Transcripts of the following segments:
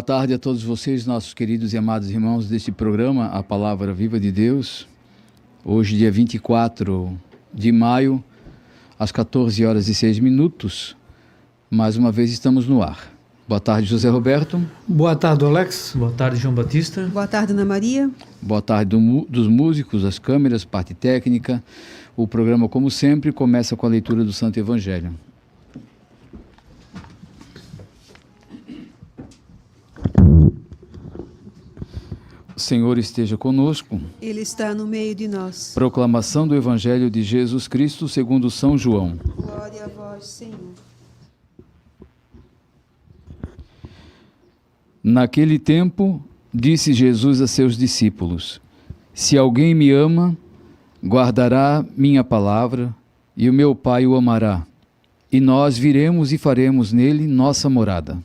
tarde a todos vocês, nossos queridos e amados irmãos deste programa, A Palavra Viva de Deus. Hoje, dia 24 de maio, às 14 horas e 6 minutos, mais uma vez estamos no ar. Boa tarde, José Roberto. Boa tarde, Alex. Boa tarde, João Batista. Boa tarde, Ana Maria. Boa tarde dos músicos, das câmeras, parte técnica. O programa, como sempre, começa com a leitura do Santo Evangelho. O Senhor esteja conosco. Ele está no meio de nós. Proclamação do Evangelho de Jesus Cristo segundo São João. Glória a vós, Senhor. Naquele tempo, disse Jesus a seus discípulos: Se alguém me ama, guardará minha palavra, e o meu Pai o amará, e nós viremos e faremos nele nossa morada.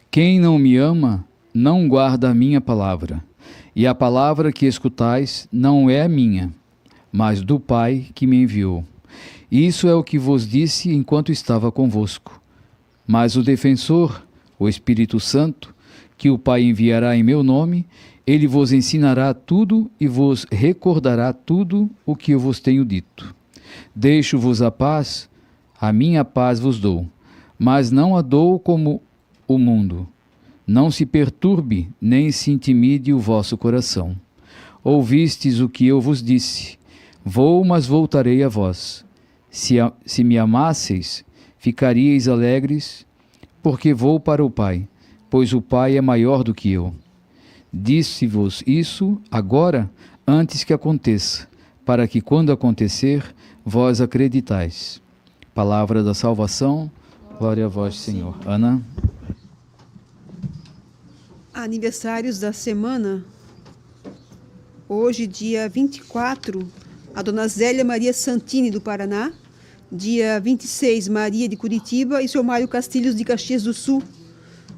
Quem não me ama, não guarda a minha palavra, e a palavra que escutais não é a minha, mas do Pai que me enviou. Isso é o que vos disse enquanto estava convosco. Mas o defensor, o Espírito Santo, que o Pai enviará em meu nome, ele vos ensinará tudo e vos recordará tudo o que eu vos tenho dito. Deixo-vos a paz, a minha paz vos dou, mas não a dou como o mundo. Não se perturbe, nem se intimide o vosso coração. Ouvistes o que eu vos disse. Vou, mas voltarei a vós. Se me amasseis, ficaríeis alegres, porque vou para o Pai, pois o Pai é maior do que eu. Disse-vos isso agora, antes que aconteça, para que, quando acontecer, vós acreditais. Palavra da salvação, glória a vós, Senhor. Ana. Aniversários da semana. Hoje, dia 24, a Dona Zélia Maria Santini, do Paraná. Dia 26, Maria de Curitiba e seu Mário Castilhos de Caxias do Sul.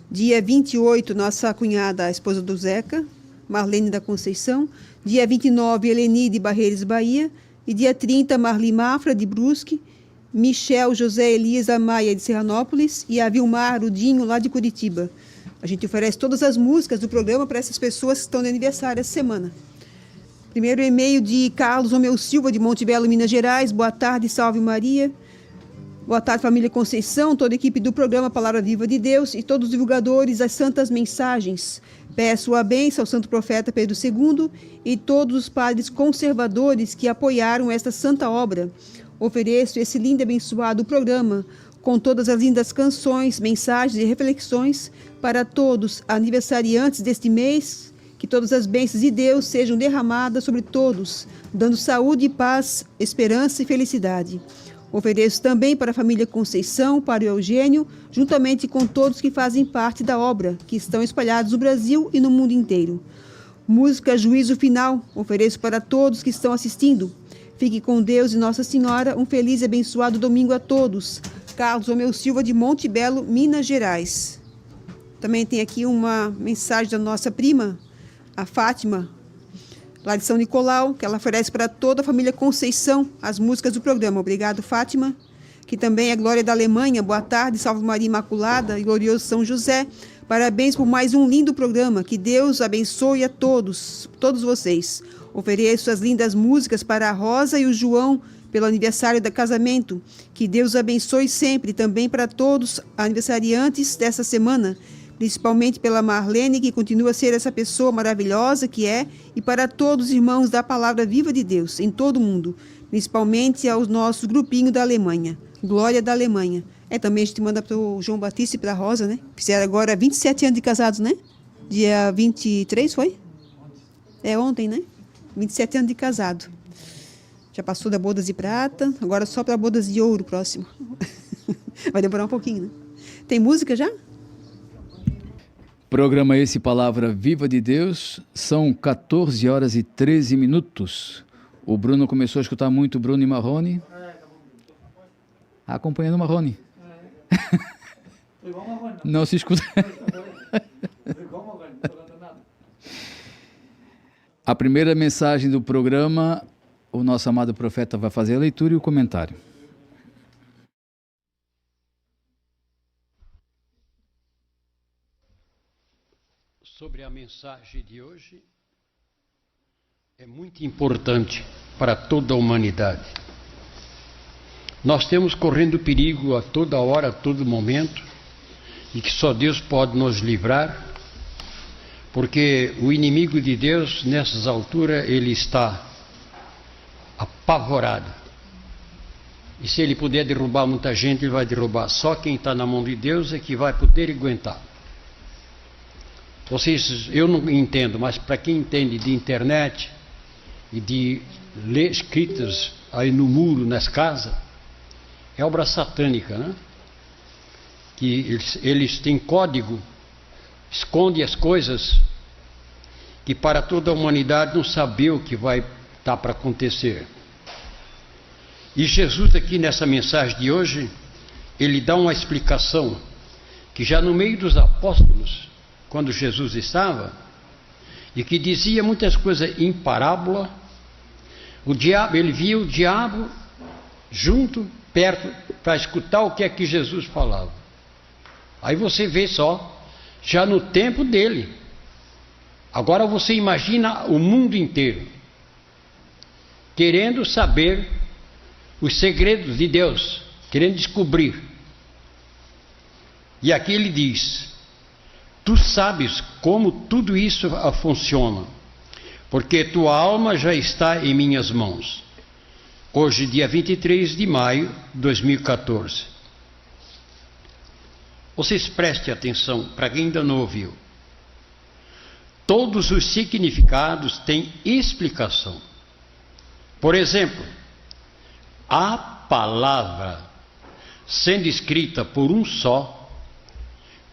Dia 28, nossa cunhada, a esposa do Zeca, Marlene da Conceição. Dia 29, Eleni de Barreiros, Bahia. E dia 30, Marli Mafra, de Brusque. Michel José Elias da Maia, de Serranópolis. E a Vilmar Udinho, lá de Curitiba. A gente oferece todas as músicas do programa para essas pessoas que estão de aniversário essa semana. Primeiro e-mail de Carlos Romeu Silva, de Monte Belo, Minas Gerais. Boa tarde, salve Maria. Boa tarde, família Conceição, toda a equipe do programa Palavra Viva de Deus e todos os divulgadores das santas mensagens. Peço a bênção ao santo profeta Pedro II e todos os padres conservadores que apoiaram esta santa obra. Ofereço esse lindo e abençoado programa com todas as lindas canções, mensagens e reflexões para todos aniversariantes deste mês. Que todas as bênçãos de Deus sejam derramadas sobre todos, dando saúde, paz, esperança e felicidade. Ofereço também para a família Conceição, para o Eugênio, juntamente com todos que fazem parte da obra, que estão espalhados no Brasil e no mundo inteiro. Música Juízo Final, ofereço para todos que estão assistindo. Fique com Deus e Nossa Senhora, um feliz e abençoado domingo a todos. Carlos Romeu Silva, de Monte Belo, Minas Gerais. Também tem aqui uma mensagem da nossa prima, a Fátima, lá de São Nicolau, que ela oferece para toda a família Conceição as músicas do programa. Obrigado, Fátima. Que também é Glória da Alemanha. Boa tarde, Salve Maria Imaculada e Glorioso São José. Parabéns por mais um lindo programa. Que Deus abençoe a todos vocês. Ofereço as lindas músicas para a Rosa e o João pelo aniversário do casamento. Que Deus abençoe sempre, também para todos aniversariantes dessa semana, principalmente pela Marlene, que continua a ser essa pessoa maravilhosa que é, e para todos os irmãos da Palavra Viva de Deus, em todo o mundo, principalmente aos nossos grupinhos da Alemanha. Glória da Alemanha. Também a gente manda para o João Batista e para a Rosa, né? Fizeram agora 27 anos de casados, né? Dia 23, foi? Ontem, né? 27 anos de casado. Já passou da bodas de prata, agora só para bodas de ouro próximo. Vai demorar um pouquinho, né? Tem música já? Programa esse Palavra Viva de Deus, são 14 horas e 13 minutos. O Bruno começou a escutar muito Bruno e Marrone. Acompanhando o Marrone. Não se escuta. A primeira mensagem do programa, o nosso amado profeta vai fazer a leitura e o comentário. sobre a mensagem de hoje é muito importante para toda a humanidade. Nós temos correndo perigo a toda hora, a todo momento, e que só Deus pode nos livrar, porque o inimigo de Deus, nessas alturas, ele está apavorado. E se ele puder derrubar muita gente, ele vai derrubar. Só quem está na mão de Deus é que vai poder aguentar. Vocês, eu não entendo, mas para quem entende de internet e de ler escritas aí no muro, nas casas, é obra satânica, né? Que eles têm código, esconde as coisas, que para toda a humanidade não saber o que vai estar para acontecer. E Jesus aqui nessa mensagem de hoje, ele dá uma explicação, que já no meio dos apóstolos, quando Jesus estava, e que dizia muitas coisas em parábola, o diabo, ele via o diabo junto, perto, para escutar o que é que Jesus falava. Aí você vê só, já no tempo dele. Agora você imagina o mundo inteiro querendo saber os segredos de Deus, querendo descobrir. E aqui ele diz: tu sabes como tudo isso funciona, porque tua alma já está em minhas mãos. Hoje, dia 23 de maio de 2014. Vocês prestem atenção, para quem ainda não ouviu. Todos os significados têm explicação. Por exemplo, a palavra sendo escrita por um só,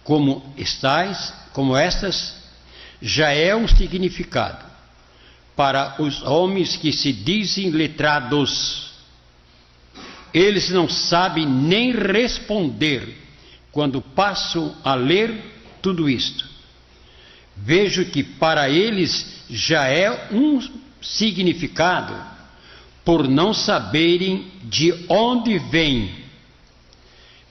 como estas, já é um significado para os homens que se dizem letrados. Eles não sabem nem responder quando passam a ler tudo isto. Vejo que para eles já é um significado, por não saberem de onde vem.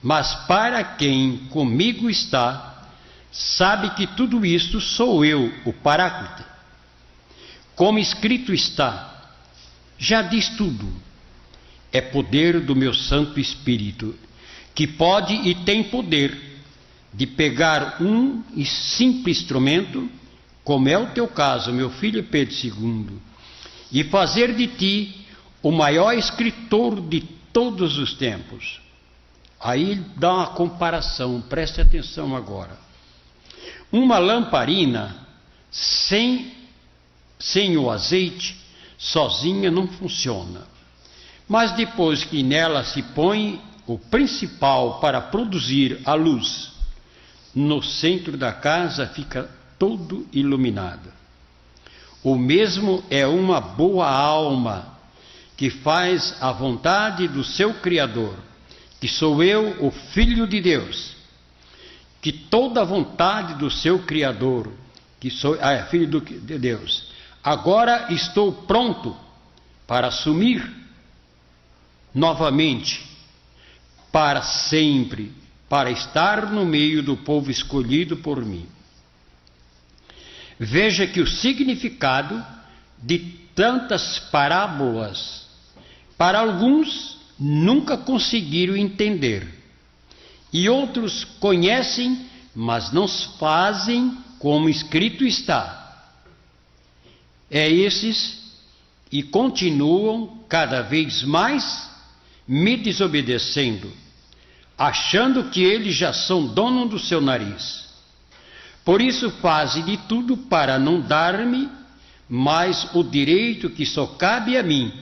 Mas para quem comigo está, sabe que tudo isto sou eu, o Paráclito. Como escrito está, já diz tudo. É poder do meu Santo Espírito, que pode e tem poder de pegar um simples instrumento, como é o teu caso, meu filho Pedro II, e fazer de ti o maior escritor de todos os tempos. Aí dá uma comparação, preste atenção agora. Uma lamparina sem o azeite, sozinha não funciona. Mas depois que nela se põe o principal para produzir a luz, no centro da casa fica todo iluminado. O mesmo é uma boa alma que faz a vontade do seu Criador, que sou eu, o Filho de Deus, que toda a vontade do seu Criador, que sou Filho de Deus, agora estou pronto para assumir novamente, para sempre, para estar no meio do povo escolhido por mim. Veja que o significado de tantas parábolas, para alguns, nunca conseguiram entender. E outros conhecem, mas não fazem como escrito está. É esses e continuam cada vez mais me desobedecendo, achando que eles já são dono do seu nariz. Por isso fazem de tudo para não dar-me mais o direito que só cabe a mim,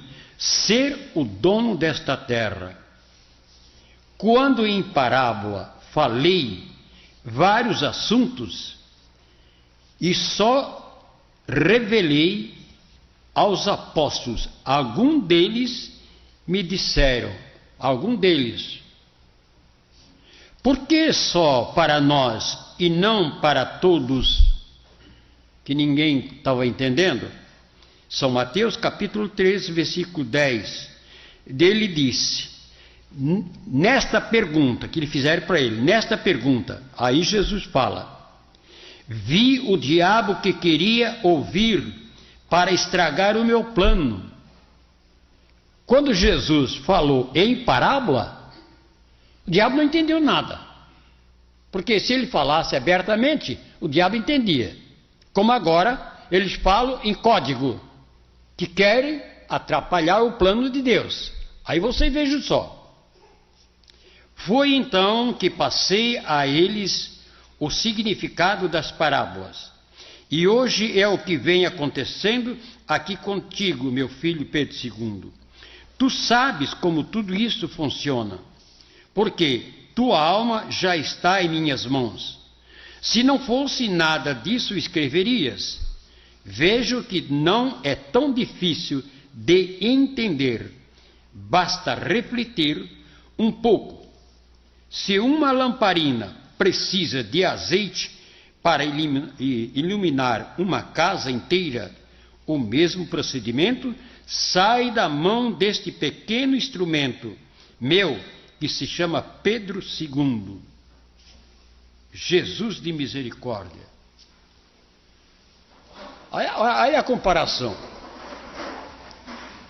ser o dono desta terra. Quando em parábola falei vários assuntos e só revelei aos apóstolos, algum deles me disseram, por que só para nós e não para todos? Que ninguém estava entendendo. São Mateus capítulo 13, versículo 10. Dele disse, nesta pergunta que lhe fizeram para ele, nesta pergunta, aí Jesus fala, Vi o diabo que queria ouvir para estragar o meu plano. Quando Jesus falou em parábola, o diabo não entendeu nada. Porque se ele falasse abertamente, o diabo entendia. Como agora, eles falam em código, que querem atrapalhar o plano de Deus. Aí você veja só. Foi então que passei a eles o significado das parábolas. E hoje é o que vem acontecendo aqui contigo, meu filho Pedro II. Tu sabes como tudo isso funciona, porque tua alma já está em minhas mãos. Se não fosse nada disso, escreverias. Vejo que não é tão difícil de entender. Basta refletir um pouco. Se uma lamparina precisa de azeite para iluminar uma casa inteira, o mesmo procedimento sai da mão deste pequeno instrumento meu, que se chama Pedro II. Jesus de misericórdia. Aí a comparação.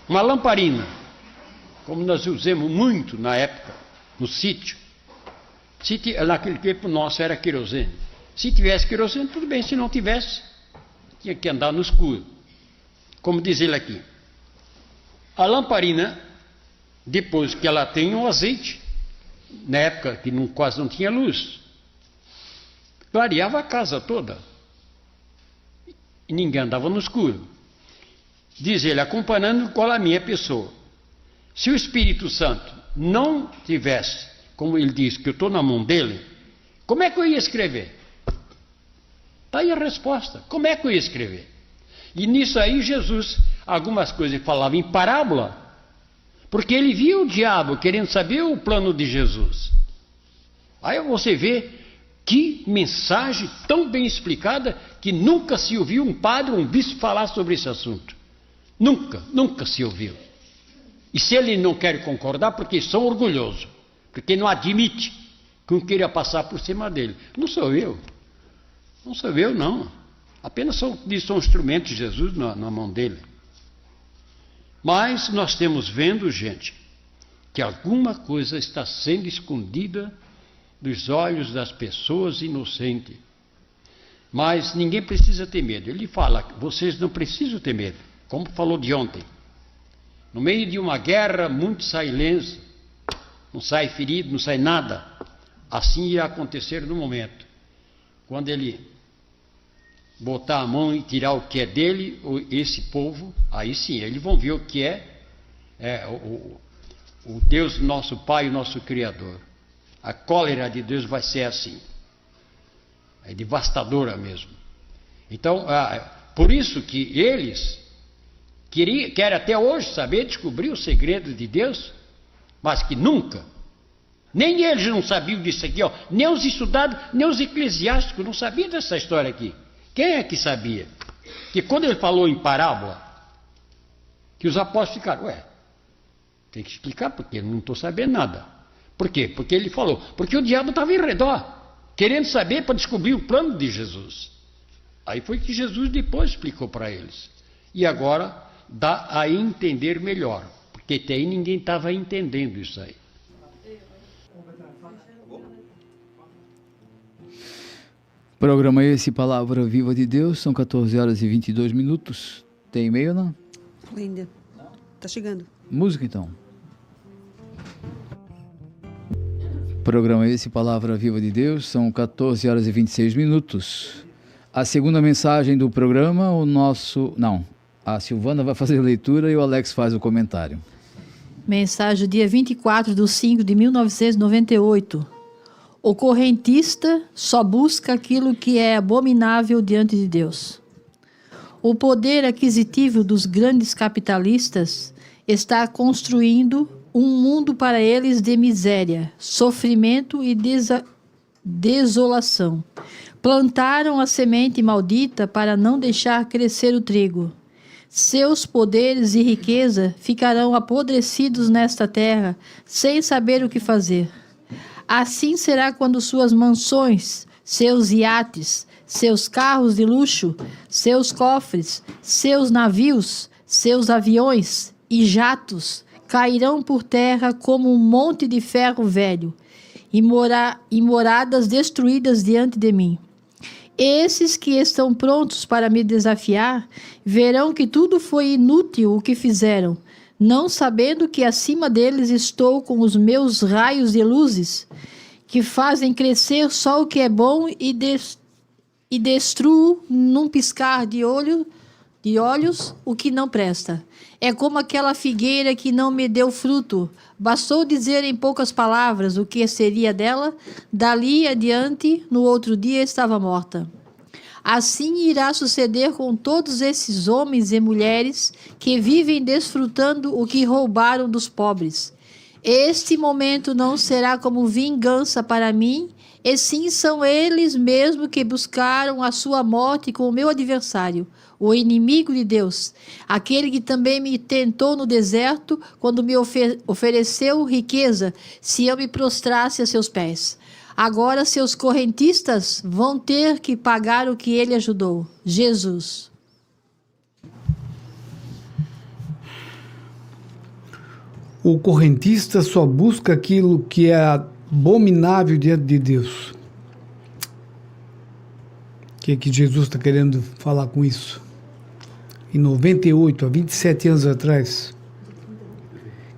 Uma lamparina, como nós usamos muito na época, no sítio. Naquele tempo nosso era querosene. Se tivesse querosene, tudo bem. Se não tivesse, tinha que andar no escuro. Como diz ele aqui. A lamparina, depois que ela tem o azeite, na época que quase não tinha luz, clareava a casa toda. E ninguém andava no escuro. Diz ele, acompanhando com a minha pessoa. Se o Espírito Santo não tivesse, como ele diz, que eu estou na mão dele, como é que eu ia escrever? Está aí a resposta. Como é que eu ia escrever? E nisso aí Jesus, algumas coisas ele falava em parábola, porque ele via o diabo querendo saber o plano de Jesus. Aí você vê que mensagem tão bem explicada que nunca se ouviu um padre ou um bispo falar sobre esse assunto. Nunca se ouviu. E se ele não quer concordar, porque são orgulhosos, porque não admite que um queria passar por cima dele. Não sou eu. Não sou eu, não. Apenas são instrumentos de Jesus na mão dele. Mas nós temos vendo, gente, que alguma coisa está sendo escondida dos olhos das pessoas inocentes. Mas ninguém precisa ter medo. Ele fala, vocês não precisam ter medo, como falou de ontem. No meio de uma guerra, muito sai ileso, não sai ferido, não sai nada. Assim ia acontecer no momento. Quando ele botar a mão e tirar o que é dele, esse povo, aí sim, eles vão ver o que o Deus nosso Pai, o nosso Criador. A cólera de Deus vai ser assim. É devastadora mesmo. Então, por isso que eles querem até hoje saber, descobrir o segredo de Deus, mas que nunca, nem eles não sabiam disso aqui, ó, nem os estudados, nem os eclesiásticos não sabiam dessa história aqui. Quem é que sabia? Que quando ele falou em parábola, que os apóstolos ficaram, tem que explicar, porque eu não estou sabendo nada. Por quê? Porque ele falou, porque o diabo estava em redor, querendo saber para descobrir o plano de Jesus. Aí foi que Jesus depois explicou para eles. E agora dá a entender melhor, porque até aí ninguém estava entendendo isso aí. Programa esse, Palavra Viva de Deus, são 14 horas e 22 minutos. Tem e-mail, não? Ainda. Tá chegando. Música, então. Programa esse, Palavra Viva de Deus, são 14 horas e 26 minutos. A segunda mensagem do programa, a Silvana vai fazer a leitura e o Alex faz o comentário. Mensagem do dia 24/5/1998. O correntista só busca aquilo que é abominável diante de Deus. O poder aquisitivo dos grandes capitalistas está construindo um mundo para eles de miséria, sofrimento e desolação. Plantaram a semente maldita para não deixar crescer o trigo. Seus poderes e riqueza ficarão apodrecidos nesta terra, sem saber o que fazer. Assim será quando suas mansões, seus iates, seus carros de luxo, seus cofres, seus navios, seus aviões e jatos cairão por terra como um monte de ferro velho, e moradas destruídas diante de mim. Esses que estão prontos para me desafiar verão que tudo foi inútil o que fizeram, não sabendo que acima deles estou com os meus raios de luzes, que fazem crescer só o que é bom e destruo num piscar de olhos o que não presta. É como aquela figueira que não me deu fruto. Bastou dizer em poucas palavras o que seria dela, dali adiante, no outro dia estava morta. Assim irá suceder com todos esses homens e mulheres que vivem desfrutando o que roubaram dos pobres. Este momento não será como vingança para mim, e sim são eles mesmos que buscaram a sua morte com o meu adversário, o inimigo de Deus, aquele que também me tentou no deserto quando me ofereceu riqueza, se eu me prostrasse a seus pés. Agora seus correntistas vão ter que pagar o que ele ajudou. Jesus. O correntista só busca aquilo que é abominável diante de Deus. O que Jesus está querendo falar com isso? Em 98, há 27 anos atrás,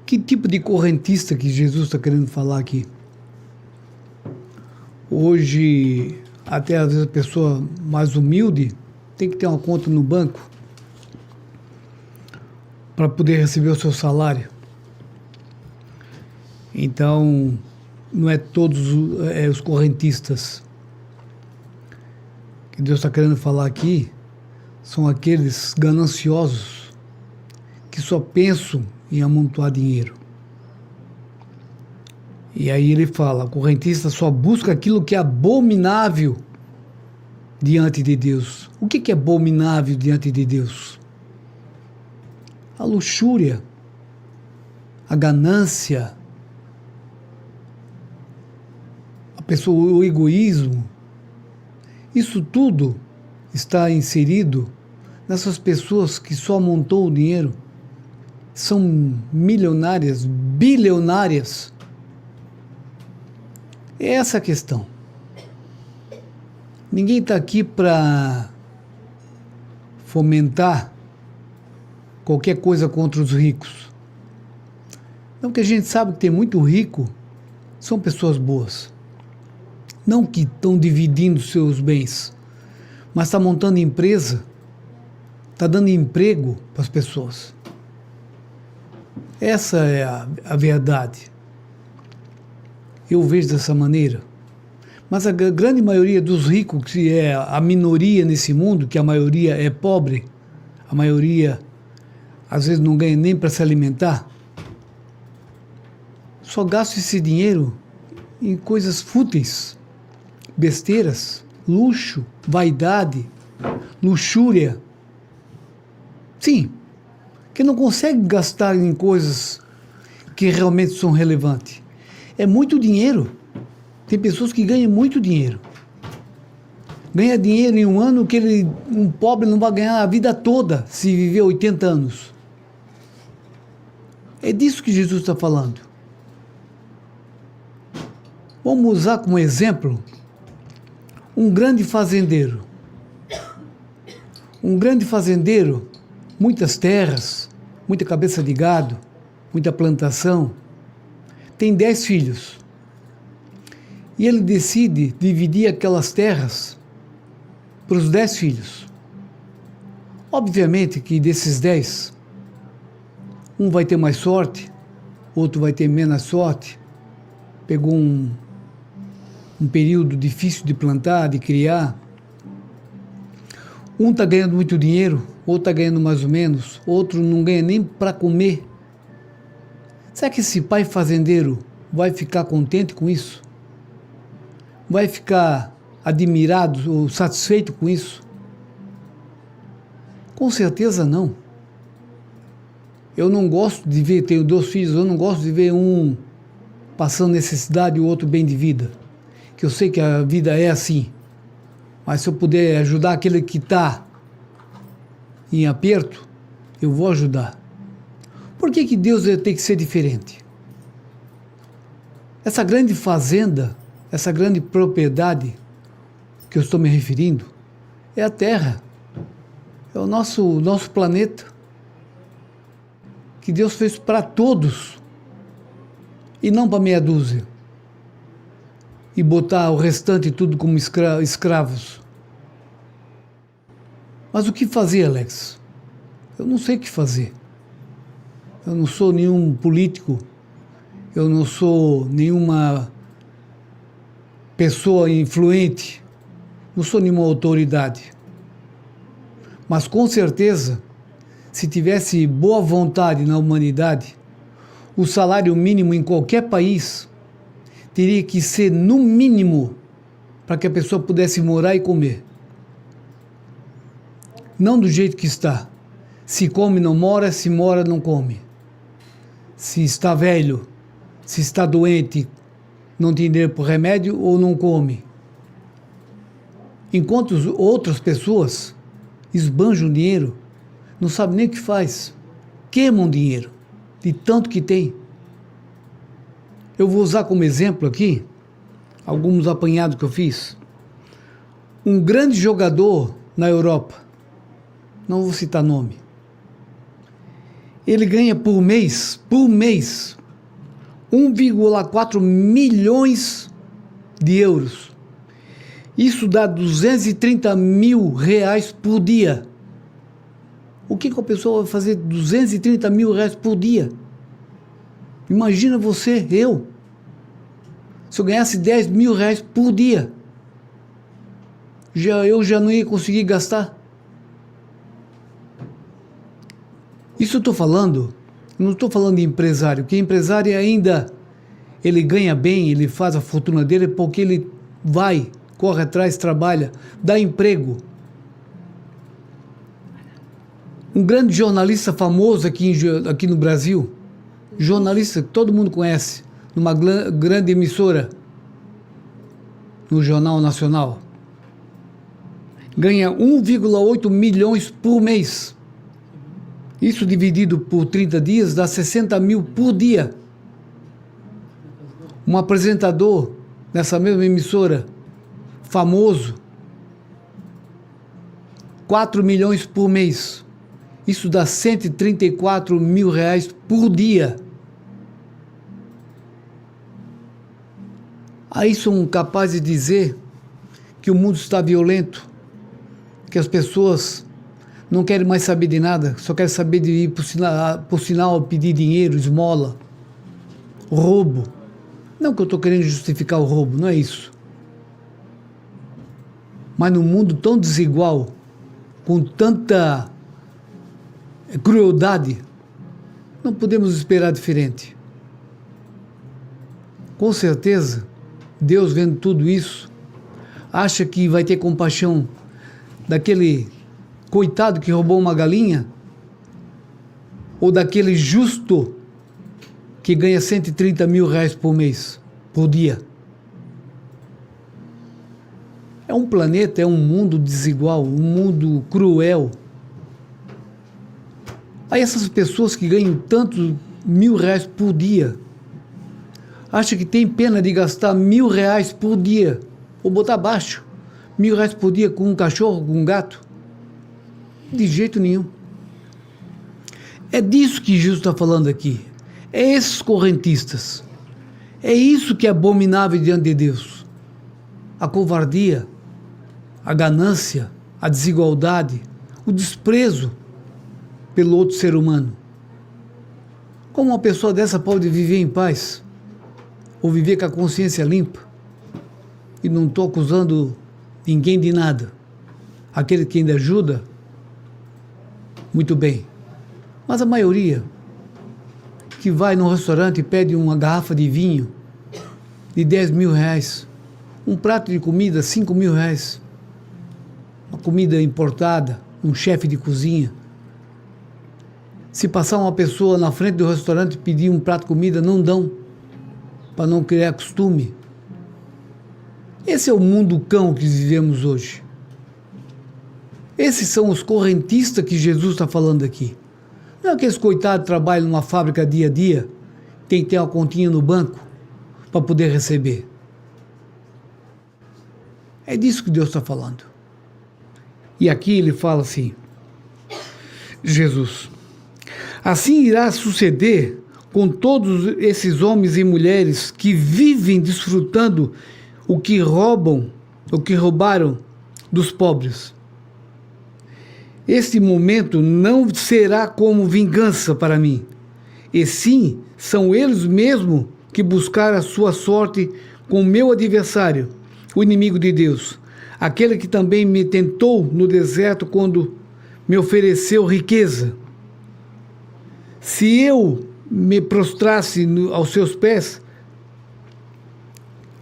que tipo de correntista que Jesus está querendo falar aqui? Hoje, até às vezes a pessoa mais humilde tem que ter uma conta no banco para poder receber o seu salário. Então, não é todos os correntistas. O que Deus está querendo falar aqui são aqueles gananciosos que só pensam em amontoar dinheiro. E aí ele fala, o correntista só busca aquilo que é abominável diante de Deus. O que é abominável diante de Deus? A luxúria, a ganância, o egoísmo. Isso tudo está inserido nessas pessoas que só amontou o dinheiro. São milionárias, bilionárias. É essa a questão. Ninguém está aqui para fomentar qualquer coisa contra os ricos. Não, que a gente sabe que tem muito rico, são pessoas boas. Não que estão dividindo seus bens, mas está montando empresa, está dando emprego para as pessoas. Essa é a verdade. Eu vejo dessa maneira. Mas a grande maioria dos ricos, que é a minoria nesse mundo, que a maioria é pobre, a maioria às vezes não ganha nem para se alimentar, só gasta esse dinheiro em coisas fúteis, besteiras, luxo, vaidade, luxúria. Sim, que não consegue gastar em coisas que realmente são relevantes. É muito dinheiro. Tem pessoas que ganham muito dinheiro. Ganha dinheiro em um ano que um pobre não vai ganhar a vida toda se viver 80 anos. É disso que Jesus está falando. Vamos usar como exemplo um grande fazendeiro. Um grande fazendeiro, muitas terras, muita cabeça de gado, muita plantação, tem 10 filhos. E ele decide dividir aquelas terras para os 10 filhos. Obviamente que desses 10, um vai ter mais sorte, outro vai ter menos sorte, pegou um período difícil de plantar, de criar. Um está ganhando muito dinheiro, outro está ganhando mais ou menos, outro não ganha nem para comer. Será que esse pai fazendeiro vai ficar contente com isso? Vai ficar admirado ou satisfeito com isso? Com certeza não. Eu não gosto de ver, tenho 2 filhos, eu não gosto de ver um passando necessidade e o outro bem de vida. Que eu sei que a vida é assim. Mas se eu puder ajudar aquele que está em aperto, eu vou ajudar. Por que Deus tem que ser diferente? Essa grande fazenda, essa grande propriedade que eu estou me referindo, é a Terra. É o nosso planeta. Que Deus fez para todos. E não para meia dúzia. E botar o restante tudo como escravos. Mas o que fazer, Alex? Eu não sei o que fazer. Eu não sou nenhum político. Eu não sou nenhuma pessoa influente. Não sou nenhuma autoridade. Mas com certeza, se tivesse boa vontade na humanidade, o salário mínimo em qualquer país teria que ser no mínimo para que a pessoa pudesse morar e comer. Não do jeito que está. Se come, não mora, se mora, não come. Se está velho, se está doente, não tem dinheiro para remédio ou não come. Enquanto outras pessoas esbanjam dinheiro, não sabem nem o que faz. Queimam dinheiro, de tanto que tem. Eu vou usar como exemplo aqui, alguns apanhados que eu fiz. Um grande jogador na Europa, não vou citar nome, ele ganha por mês, 1,4 milhões de euros. Isso dá 230 mil reais por dia. O que a pessoa vai fazer 230 mil reais por dia? Imagina você, eu. Se eu ganhasse 10 mil reais por dia, eu já não ia conseguir gastar. Isso eu estou falando, não estou falando de empresário, porque empresário ainda, ele ganha bem, ele faz a fortuna dele porque ele vai, corre atrás, trabalha, dá emprego. Um grande jornalista famoso aqui no Brasil, jornalista que todo mundo conhece, numa grande emissora, no Jornal Nacional, ganha 1,8 milhões por mês. Isso dividido por 30 dias dá 60 mil por dia. Um apresentador nessa mesma emissora, famoso, 4 milhões por mês. Isso dá 134 mil reais por dia. Aí são capazes de dizer que o mundo está violento, que as pessoas não querem mais saber de nada, só querem saber de ir por sinal pedir dinheiro, esmola, roubo. Não que eu estou querendo justificar o roubo, não é isso. Mas num mundo tão desigual, com tanta crueldade, não podemos esperar diferente. Com certeza, Deus vendo tudo isso, acha que vai ter compaixão daquele coitado que roubou uma galinha, ou daquele justo que ganha 130 mil reais por mês, por dia. É um planeta, é um mundo desigual, um mundo cruel. Aí essas pessoas que ganham tantos mil reais por dia, acham que tem pena de gastar 1.000 reais por dia, ou botar abaixo, 1.000 reais por dia com um cachorro, com um gato? De jeito nenhum. É disso que Jesus está falando aqui. É esses correntistas. É isso que é abominável diante de Deus. A covardia, a ganância, a desigualdade, o desprezo pelo outro ser humano. Como uma pessoa dessa pode viver em paz? Ou viver com a consciência limpa? E não estou acusando ninguém de nada. Aquele que ainda ajuda, muito bem. Mas a maioria que vai num restaurante e pede uma garrafa de vinho de 10 mil reais, um prato de comida, 5 mil reais, uma comida importada, um chefe de cozinha. Se passar uma pessoa na frente do restaurante e pedir um prato de comida, não dão, para não criar costume. Esse é o mundo cão que vivemos hoje. Esses são os correntistas que Jesus está falando aqui. Não é aqueles coitados que trabalham numa fábrica dia a dia, tem que ter uma continha no banco para poder receber. É disso que Deus está falando. E aqui ele fala assim, Jesus, assim irá suceder com todos esses homens e mulheres que vivem desfrutando o que roubaram dos pobres. Este momento não será como vingança para mim, e sim são eles mesmos que buscaram a sua sorte com o meu adversário, o inimigo de Deus, aquele que também me tentou no deserto quando me ofereceu riqueza. Se eu me prostrasse aos seus pés,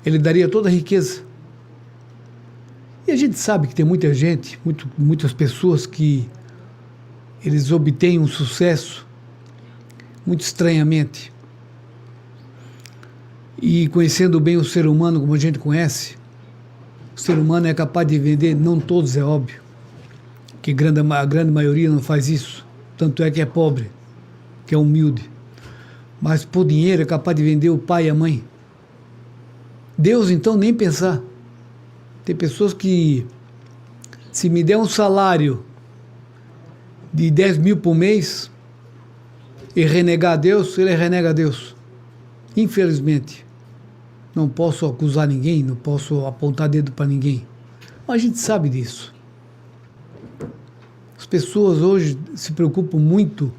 ele daria toda a riqueza. E a gente sabe que tem muita gente, muitas pessoas que eles obtêm um sucesso muito estranhamente. E conhecendo bem o ser humano como a gente conhece, o ser humano é capaz de vender, não todos é óbvio, que a grande maioria não faz isso, tanto é que é pobre, que é humilde, mas por dinheiro é capaz de vender o pai e a mãe. Deus então nem pensar. Tem pessoas que, se me der um salário de 10 mil por mês e renegar a Deus, ele renega a Deus. Infelizmente, não posso acusar ninguém, não posso apontar dedo para ninguém, mas a gente sabe disso. As pessoas hoje se preocupam muito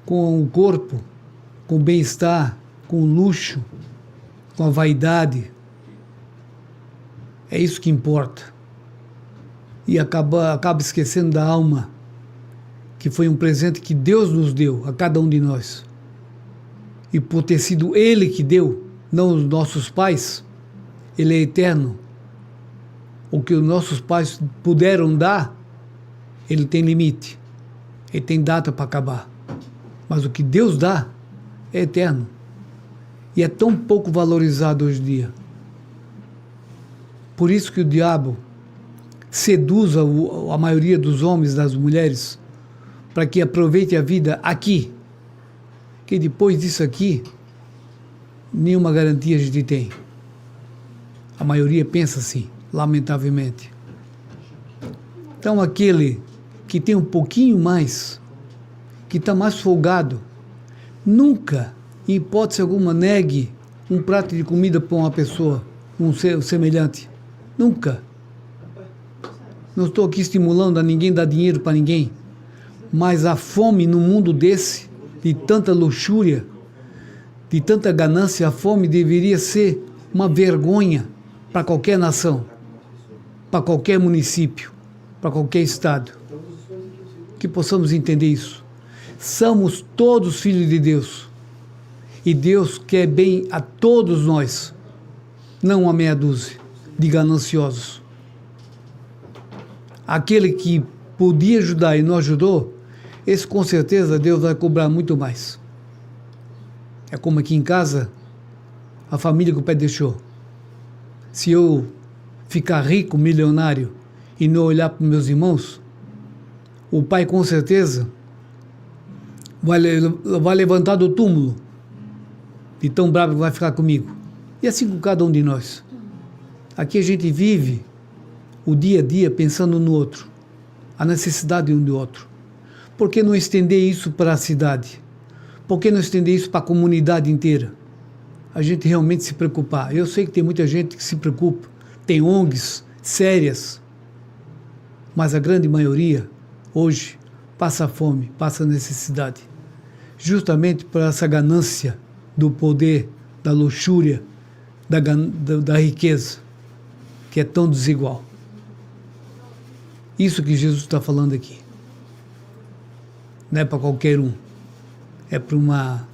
com o corpo, com o bem-estar, com o luxo, com a vaidade. É isso que importa. E acaba esquecendo da alma, que foi um presente que Deus nos deu, a cada um de nós. E por ter sido Ele que deu, não os nossos pais, Ele é eterno. O que os nossos pais puderam dar, Ele tem limite. Ele tem data para acabar. Mas o que Deus dá é eterno. E é tão pouco valorizado hoje em dia. Por isso que o diabo seduz a maioria dos homens e das mulheres para que aproveite a vida aqui. Que depois disso aqui, nenhuma garantia a gente tem. A maioria pensa assim, lamentavelmente. Então aquele que tem um pouquinho mais, que está mais folgado, nunca, em hipótese alguma, negue um prato de comida para uma pessoa, um semelhante. Nunca. Não estou aqui estimulando a ninguém dar dinheiro para ninguém, mas a fome no mundo desse, de tanta luxúria, de tanta ganância, a fome deveria ser uma vergonha para qualquer nação, para qualquer município, para qualquer estado. Que possamos entender isso. Somos todos filhos de Deus. E Deus quer bem a todos nós, não a meia dúzia de gananciosos. Aquele que podia ajudar e não ajudou, esse com certeza Deus vai cobrar muito mais. É como aqui em casa, a família que o pai deixou. Se eu ficar rico, milionário, e não olhar para meus irmãos, o pai com certeza vai levantar do túmulo, de tão bravo que vai ficar comigo. E assim com cada um de nós. Aqui a gente vive o dia a dia pensando no outro, a necessidade de um do outro. Por que não estender isso para a cidade? Por que não estender isso para a comunidade inteira? A gente realmente se preocupar. Eu sei que tem muita gente que se preocupa, tem ONGs sérias, mas a grande maioria, hoje, passa fome, passa necessidade. Justamente por essa ganância do poder, da luxúria, da riqueza, que é tão desigual. Isso que Jesus está falando aqui. Não é para qualquer um. É para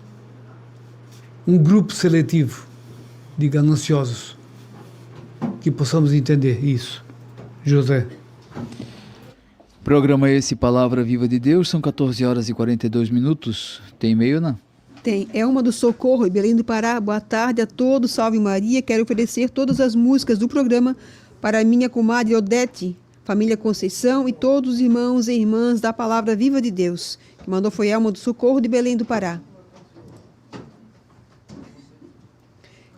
um grupo seletivo de gananciosos. Que possamos entender isso. José. Programa esse Palavra Viva de Deus, são 14 horas e 42 minutos. Tem e-mail, não? Tem. É uma do Socorro, Belém do Pará. Boa tarde a todos. Salve Maria. Quero oferecer todas as músicas do programa para minha comadre Odete, família Conceição e todos os irmãos e irmãs da Palavra Viva de Deus. Que mandou foi Elma do Socorro de Belém do Pará.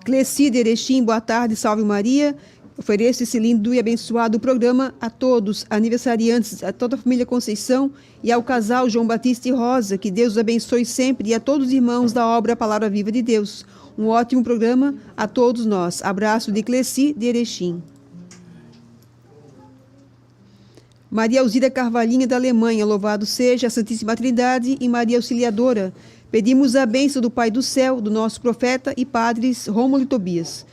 Cleci de Erechim, boa tarde, salve Maria. Ofereço esse lindo e abençoado programa a todos, aniversariantes, a toda a família Conceição e ao casal João Batista e Rosa. Que Deus os abençoe sempre e a todos os irmãos da obra Palavra Viva de Deus. Um ótimo programa a todos nós. Abraço de Cleci de Erechim. Maria Alzira Carvalhinha da Alemanha, louvado seja a Santíssima Trindade e Maria Auxiliadora. Pedimos a bênção do Pai do Céu, do nosso profeta e padres Rômulo e Tobias.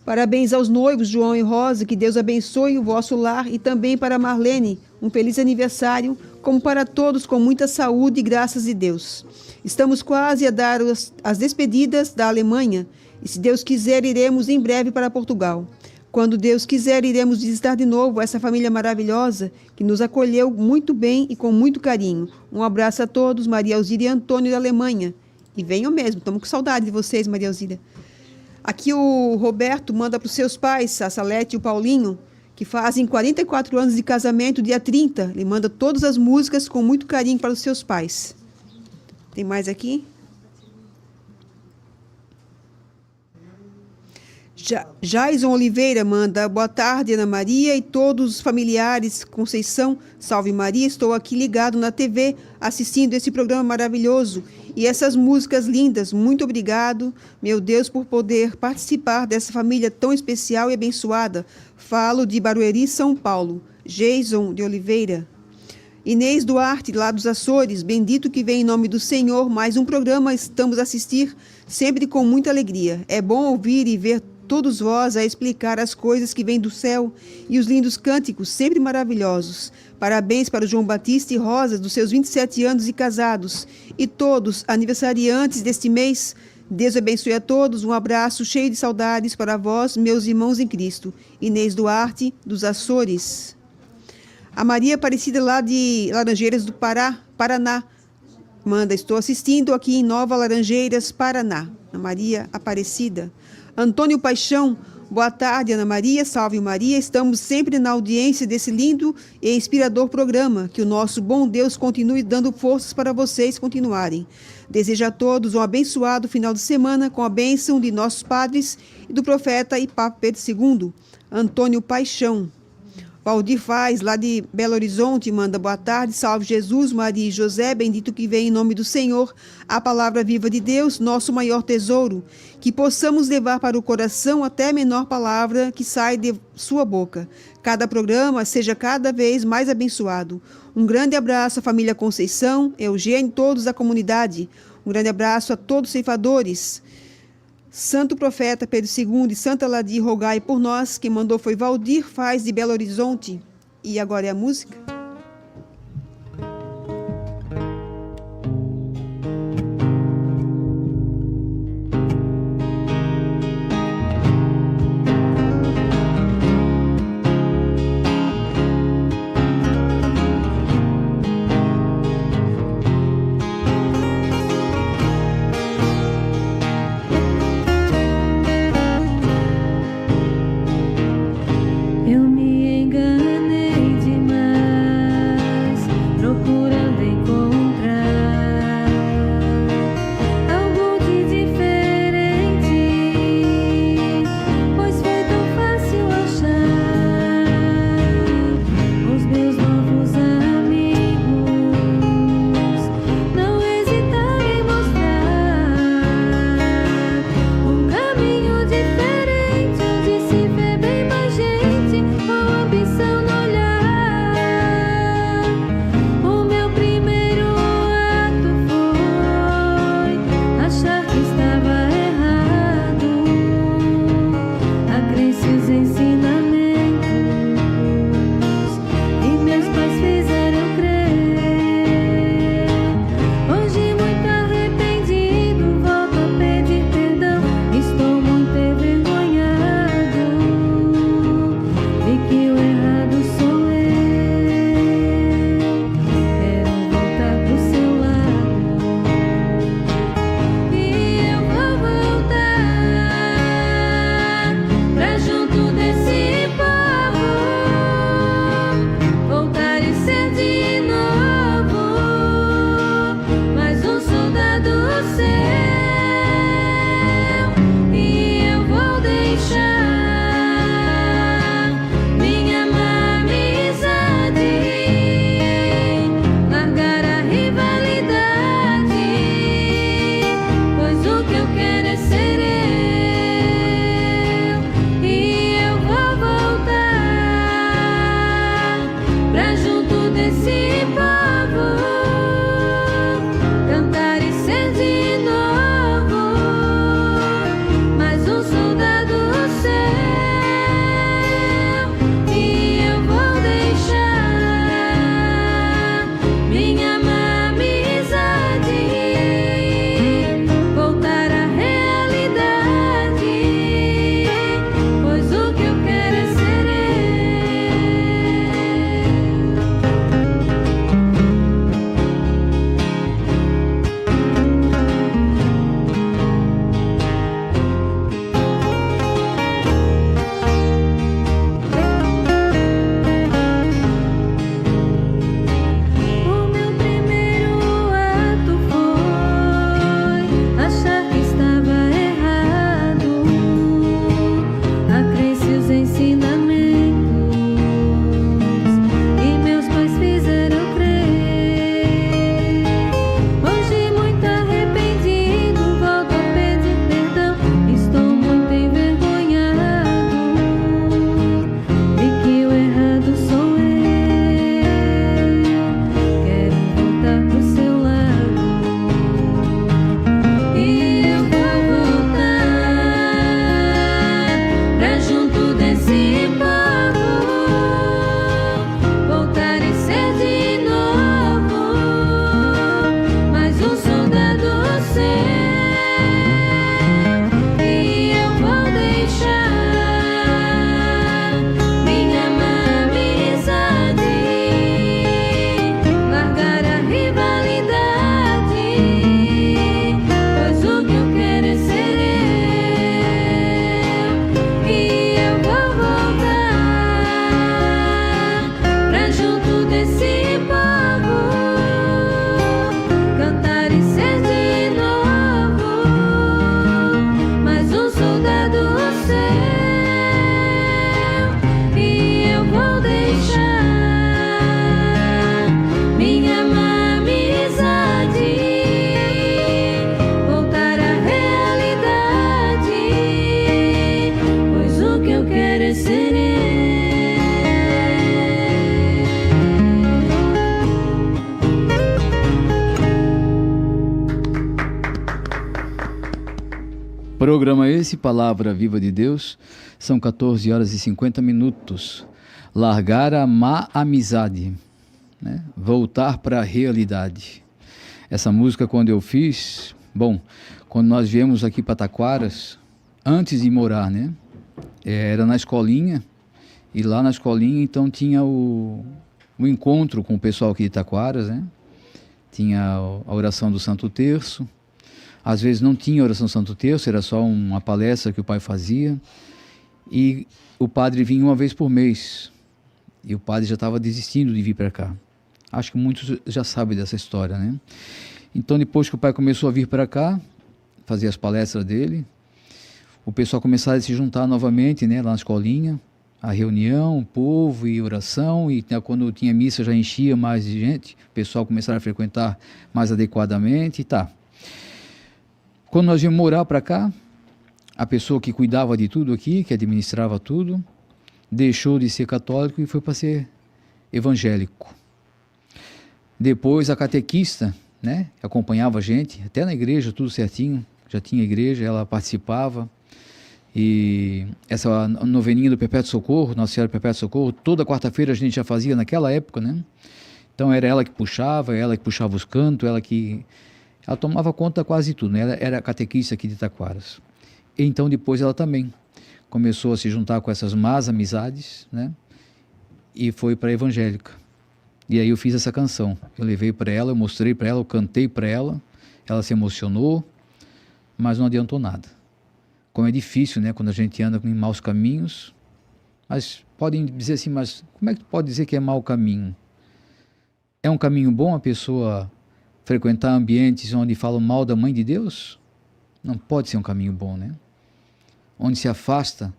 Parabéns aos noivos João e Rosa, que Deus abençoe o vosso lar e também para Marlene, um feliz aniversário, como para todos com muita saúde e graças de Deus. Estamos quase a dar as despedidas da Alemanha e se Deus quiser iremos em breve para Portugal. Quando Deus quiser, iremos visitar de novo essa família maravilhosa que nos acolheu muito bem e com muito carinho. Um abraço a todos, Maria Alzira e Antônio da Alemanha. E venham mesmo, estamos com saudade de vocês, Maria Alzira. Aqui o Roberto manda para os seus pais, a Salete e o Paulinho, que fazem 44 anos de casamento, dia 30. Ele manda todas as músicas com muito carinho para os seus pais. Tem mais aqui? Jaison Oliveira manda, boa tarde, Ana Maria e todos os familiares, Conceição, salve Maria, estou aqui ligado na TV, assistindo esse programa maravilhoso e essas músicas lindas, muito obrigado, meu Deus, por poder participar dessa família tão especial e abençoada. Falo de Barueri, São Paulo. Jason de Oliveira. Inês Duarte, lá dos Açores, bendito que vem em nome do Senhor, mais um programa estamos a assistir, sempre com muita alegria. É bom ouvir e ver todos vós a explicar as coisas que vêm do céu e os lindos cânticos, sempre maravilhosos. Parabéns para o João Batista e Rosa, dos seus 27 anos e casados, e todos aniversariantes deste mês. Deus abençoe a todos, um abraço cheio de saudades para vós, meus irmãos em Cristo. Inês Duarte, dos Açores. A Maria Aparecida, lá de Laranjeiras do Paraná, manda, estou assistindo aqui em Nova Laranjeiras, Paraná. A Maria Aparecida. Antônio Paixão, boa tarde, Ana Maria, salve Maria, estamos sempre na audiência desse lindo e inspirador programa, que o nosso bom Deus continue dando forças para vocês continuarem. Desejo a todos um abençoado final de semana com a bênção de nossos padres e do profeta e Papa Pedro II. Antônio Paixão. Valdir Faz, lá de Belo Horizonte, manda boa tarde, salve Jesus, Maria e José, bendito que vem em nome do Senhor, a palavra viva de Deus, nosso maior tesouro, que possamos levar para o coração até a menor palavra que sai de sua boca. Cada programa seja cada vez mais abençoado. Um grande abraço à família Conceição, Eugênio e todos da comunidade. Um grande abraço a todos os ceifadores. Santo Profeta Pedro II e Santa Ladir, rogai por nós. Quem mandou foi Valdir Faz, de Belo Horizonte. E agora é a música. Eu me enganei demais. Programa esse, Palavra Viva de Deus, são 14 horas e 50 minutos. Largar a má amizade, né? Voltar para a realidade. Essa música, quando eu fiz, quando nós viemos aqui para Taquaras, antes de morar, né? Era na escolinha, e lá na escolinha, então, tinha o encontro com o pessoal aqui de Taquaras, né? Tinha a oração do Santo Terço. Às vezes não tinha oração do Santo Terço, era só uma palestra que o pai fazia. E o padre vinha uma vez por mês. E o padre já estava desistindo de vir para cá. Acho que muitos já sabem dessa história, né? Então, depois que o pai começou a vir para cá, fazer as palestras dele, o pessoal começava a se juntar novamente, né, lá na escolinha, a reunião, o povo e oração, e quando tinha missa já enchia mais de gente, o pessoal começava a frequentar mais adequadamente, e tá. Quando nós íamos morar para cá, a pessoa que cuidava de tudo aqui, que administrava tudo, deixou de ser católico e foi para ser evangélico. Depois a catequista, né, que acompanhava a gente, até na igreja, tudo certinho, já tinha igreja, ela participava. E essa noveninha do Perpétuo Socorro, Nossa Senhora do Perpétuo Socorro, toda quarta-feira a gente já fazia naquela época, né? Então era ela que puxava os cantos, ela tomava conta de quase tudo, né? Ela era catequista aqui de Taquaras. E então depois ela também começou a se juntar com essas más amizades, né? E foi para a evangélica. E aí eu fiz essa canção. Eu levei para ela, eu mostrei para ela, eu cantei para ela, ela se emocionou, mas não adiantou nada. Como é difícil, né? Quando a gente anda em maus caminhos. Mas podem dizer assim, mas como é que tu pode dizer que é mau caminho? É um caminho bom a pessoa frequentar ambientes onde falam mal da Mãe de Deus? Não pode ser um caminho bom, né? Onde se afasta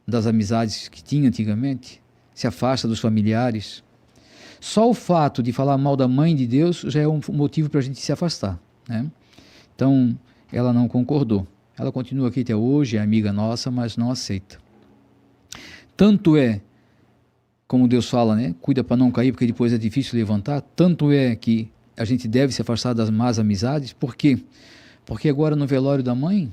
das amizades que tinha antigamente, se afasta dos familiares. Só o fato de falar mal da Mãe de Deus já é um motivo para a gente se afastar, né? Então, ela não concordou. Ela continua aqui até hoje, é amiga nossa, mas não aceita. Tanto é, como Deus fala, né? Cuida para não cair, porque depois é difícil levantar. Tanto é que a gente deve se afastar das más amizades. Por quê? Porque agora no velório da mãe,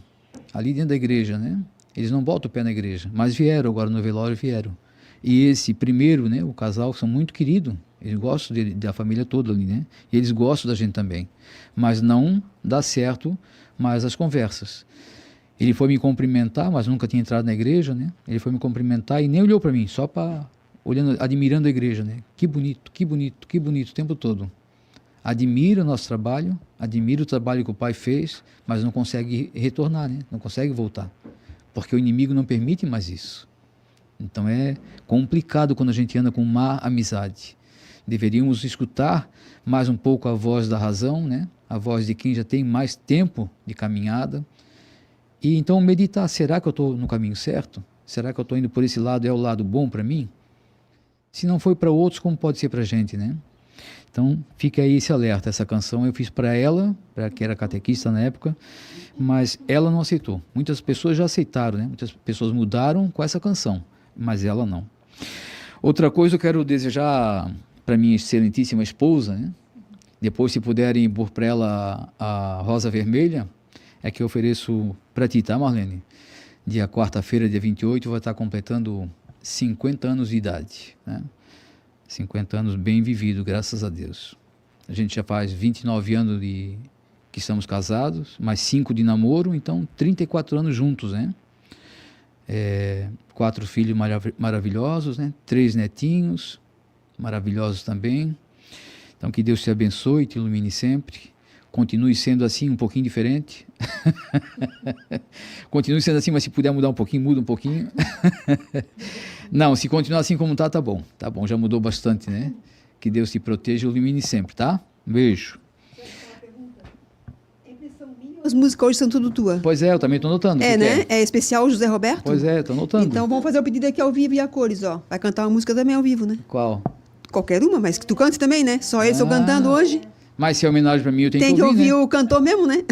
ali dentro da igreja, né? Eles não botam o pé na igreja, mas vieram agora no velório, vieram. E esse primeiro, né? O casal, são muito queridos. Eles gostam da família toda ali, né? E eles gostam da gente também. Mas não dá certo mais as conversas. Ele foi me cumprimentar, mas nunca tinha entrado na igreja, né? Ele foi me cumprimentar e nem olhou para mim, só olhando, admirando a igreja, né? Que bonito, que bonito, que bonito, o tempo todo. Admira o nosso trabalho, admira o trabalho que o pai fez, mas não consegue retornar, né? Não consegue voltar, porque o inimigo não permite mais isso. Então é complicado quando a gente anda com má amizade. Deveríamos escutar mais um pouco a voz da razão, né? A voz de quem já tem mais tempo de caminhada. E então meditar, será que eu estou no caminho certo? Será que eu estou indo por esse lado, é o lado bom para mim? Se não foi para outros, como pode ser para a gente, né? Então fica aí esse alerta, essa canção eu fiz para ela, que era catequista na época, mas ela não aceitou. Muitas pessoas já aceitaram, né? Muitas pessoas mudaram com essa canção, mas ela não. Outra coisa eu quero desejar para minha excelentíssima esposa, né? Depois, se puderem pôr para ela a rosa vermelha, é que eu ofereço para ti, tá, Marlene? Dia quarta-feira, dia 28, vai estar completando 50 anos de idade, né? 50 anos bem vivido, graças a Deus. A gente já faz 29 anos que estamos casados, mais 5 de namoro, então 34 anos juntos, né? 4 filhos maravilhosos, né? 3 netinhos maravilhosos também. Então que Deus te abençoe e te ilumine sempre. Continue sendo assim, um pouquinho diferente. Continue sendo assim, mas se puder mudar um pouquinho, muda um pouquinho. Não, se continuar assim como tá bom. Tá bom, já mudou bastante, né? Que Deus te proteja e ilumine sempre, tá? Um beijo. As músicas hoje são tudo tua. Pois é, eu também estou notando. É, né? É especial José Roberto? Pois é, estou notando. Então vamos fazer o pedido aqui ao vivo e a cores, ó. Vai cantar uma música também ao vivo, né? Qual? Qualquer uma, mas que tu cante também, né? Só eles estão cantando hoje. Mas se é homenagem para mim, eu tenho Tem que ouvir, né? o cantor mesmo, né?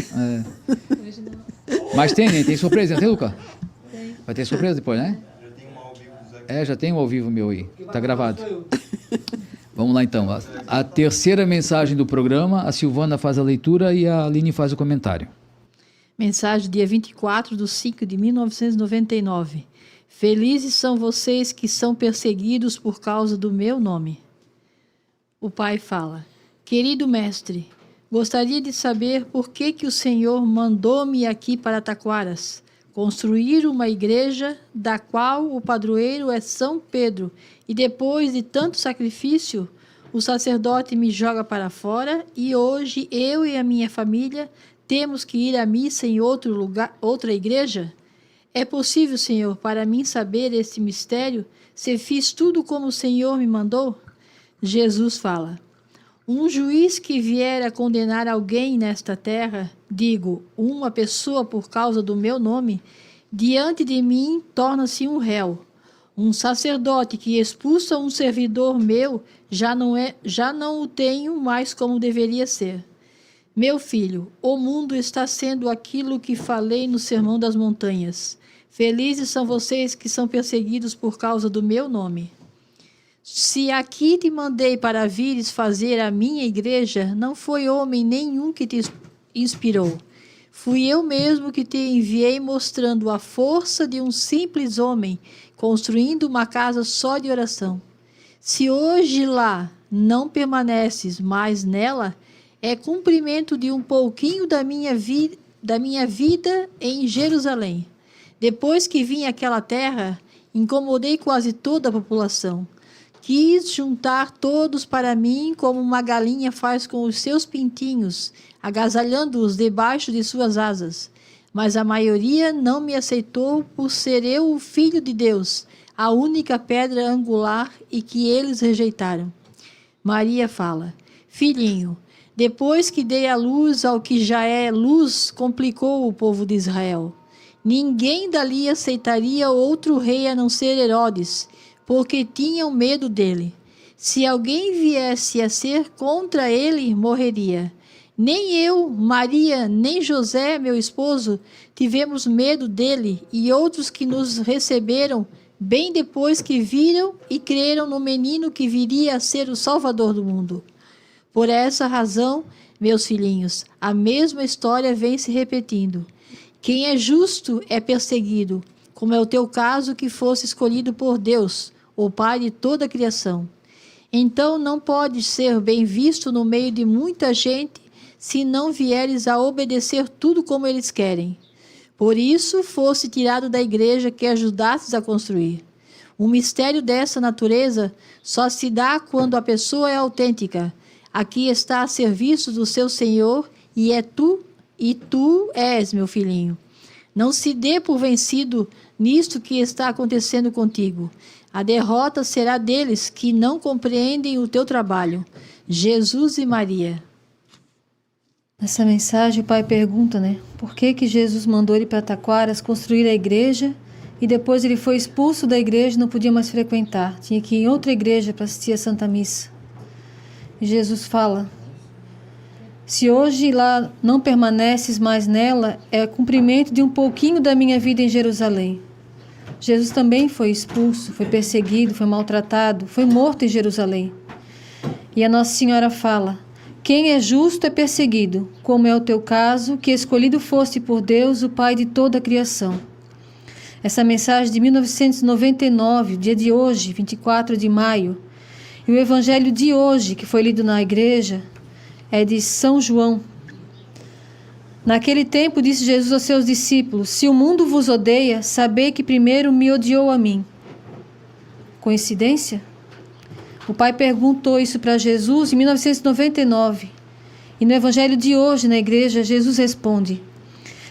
Mas tem, né? Tem surpresa, não tem, Luca? Tem. Vai ter surpresa depois, né? Já tem um ao vivo do Zé. Já tem um ao vivo meu aí. Tá gravado. Vamos lá então. A terceira mensagem do programa, a Silvana faz a leitura e a Aline faz o comentário. Mensagem dia 24/5 de 1999. Felizes são vocês que são perseguidos por causa do meu nome. O pai fala: querido mestre, gostaria de saber por que o Senhor mandou-me aqui para Taquaras, construir uma igreja da qual o padroeiro é São Pedro, e depois de tanto sacrifício, o sacerdote me joga para fora e hoje eu e a minha família temos que ir à missa em outro lugar, outra igreja? É possível, Senhor, para mim saber este mistério, se fiz tudo como o Senhor me mandou? Jesus fala: um juiz que vier a condenar alguém nesta terra, digo, uma pessoa por causa do meu nome, diante de mim torna-se um réu. Um sacerdote que expulsa um servidor meu, já não o tenho mais como deveria ser. Meu filho, o mundo está sendo aquilo que falei no Sermão das Montanhas. Felizes são vocês que são perseguidos por causa do meu nome. Se aqui te mandei para vires fazer a minha igreja, não foi homem nenhum que te inspirou. Fui eu mesmo que te enviei mostrando a força de um simples homem, construindo uma casa só de oração. Se hoje lá não permaneces mais nela, é cumprimento de um pouquinho da minha vida em Jerusalém. Depois que vim àquela terra, incomodei quase toda a população. Quis juntar todos para mim como uma galinha faz com os seus pintinhos, agasalhando-os debaixo de suas asas. Mas a maioria não me aceitou por ser eu o Filho de Deus, a única pedra angular, e que eles rejeitaram. Maria fala: filhinho, depois que dei a luz ao que já é luz, complicou o povo de Israel. Ninguém dali aceitaria outro rei a não ser Herodes, porque tinham medo dele. Se alguém viesse a ser contra ele, morreria. Nem eu, Maria, nem José, meu esposo, tivemos medo dele, e outros que nos receberam bem depois que viram e creram no menino que viria a ser o Salvador do mundo. Por essa razão, meus filhinhos, a mesma história vem se repetindo. Quem é justo é perseguido, como é o teu caso que fosse escolhido por Deus, o Pai de toda a criação. Então não podes ser bem visto no meio de muita gente se não vieres a obedecer tudo como eles querem. Por isso fosse tirado da igreja que ajudastes a construir. Um mistério dessa natureza só se dá quando a pessoa é autêntica. Aqui está a serviço do seu Senhor e tu és, meu filhinho. Não se dê por vencido nisto que está acontecendo contigo. A derrota será deles que não compreendem o teu trabalho. Jesus e Maria. Nessa mensagem o pai pergunta, por que Jesus mandou ele para Taquaras construir a igreja e depois ele foi expulso da igreja e não podia mais frequentar. Tinha que ir em outra igreja para assistir a Santa Missa. E Jesus fala: se hoje lá não permaneces mais nela, é cumprimento de um pouquinho da minha vida em Jerusalém. Jesus também foi expulso, foi perseguido, foi maltratado, foi morto em Jerusalém. E a Nossa Senhora fala: quem é justo é perseguido, como é o teu caso, que escolhido foste por Deus, o Pai de toda a criação. Essa mensagem de 1999, dia de hoje, 24 de maio, e o evangelho de hoje, que foi lido na igreja, é de São João. Naquele tempo disse Jesus aos seus discípulos: se o mundo vos odeia, sabei que primeiro me odiou a mim. Coincidência? O pai perguntou isso para Jesus em 1999. E no evangelho de hoje, na igreja, Jesus responde: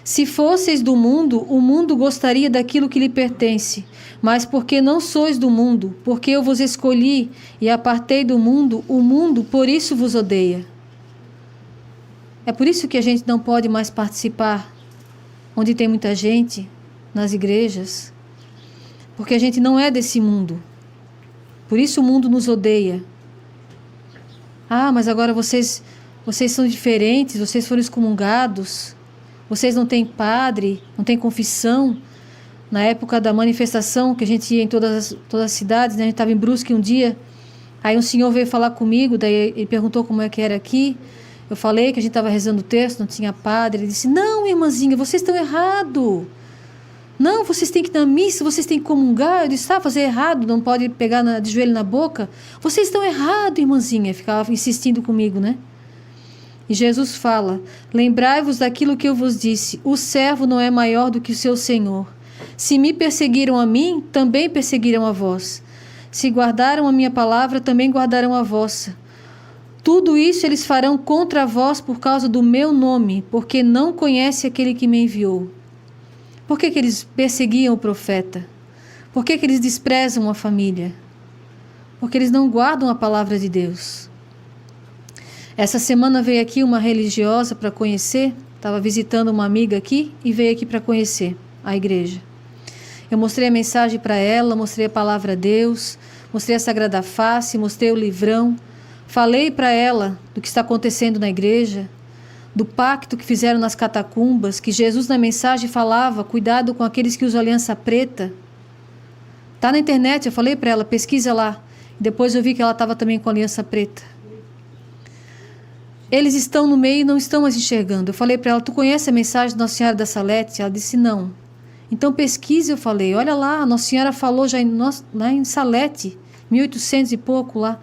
se fosseis do mundo, o mundo gostaria daquilo que lhe pertence. Mas porque não sois do mundo, porque eu vos escolhi e apartei do mundo, o mundo por isso vos odeia. É por isso que a gente não pode mais participar onde tem muita gente, nas igrejas, porque a gente não é desse mundo. Por isso o mundo nos odeia. Ah, mas agora vocês são diferentes, vocês foram excomungados, vocês não têm padre, não têm confissão. Na época da manifestação, que a gente ia em todas as cidades, a gente estava em Brusque um dia, aí um senhor veio falar comigo, daí ele perguntou como é que era aqui. Eu falei que a gente estava rezando o texto, não tinha padre. Ele disse, não, irmãzinha, vocês estão errados. Não, vocês têm que ir na missa, vocês têm que comungar. Eu disse, fazer errado, não pode pegar de joelho na boca. Vocês estão errados, irmãzinha. Ficava insistindo comigo, né? E Jesus fala, lembrai-vos daquilo que eu vos disse, o servo não é maior do que o seu senhor. Se me perseguiram a mim, também perseguirão a vós. Se guardaram a minha palavra, também guardarão a vossa. Tudo isso eles farão contra vós por causa do meu nome, porque não conhece aquele que me enviou. Por que eles perseguiam o profeta? Por que eles desprezam a família? Porque eles não guardam a palavra de Deus. Essa semana veio aqui uma religiosa para conhecer, estava visitando uma amiga aqui e veio aqui para conhecer a igreja. Eu mostrei a mensagem para ela, mostrei a palavra de Deus, mostrei a Sagrada Face, mostrei o livrão, falei para ela do que está acontecendo na igreja, do pacto que fizeram nas catacumbas, que Jesus na mensagem falava, cuidado com aqueles que usam aliança preta. Está na internet, eu falei para ela, pesquisa lá. Depois eu vi que ela estava também com aliança preta. Eles estão no meio e não estão mais enxergando. Eu falei para ela, tu conhece a mensagem de Nossa Senhora da Salete? Ela disse, não. Então pesquise, eu falei, olha lá, a Nossa Senhora falou já lá em Salete, 1800 e pouco lá,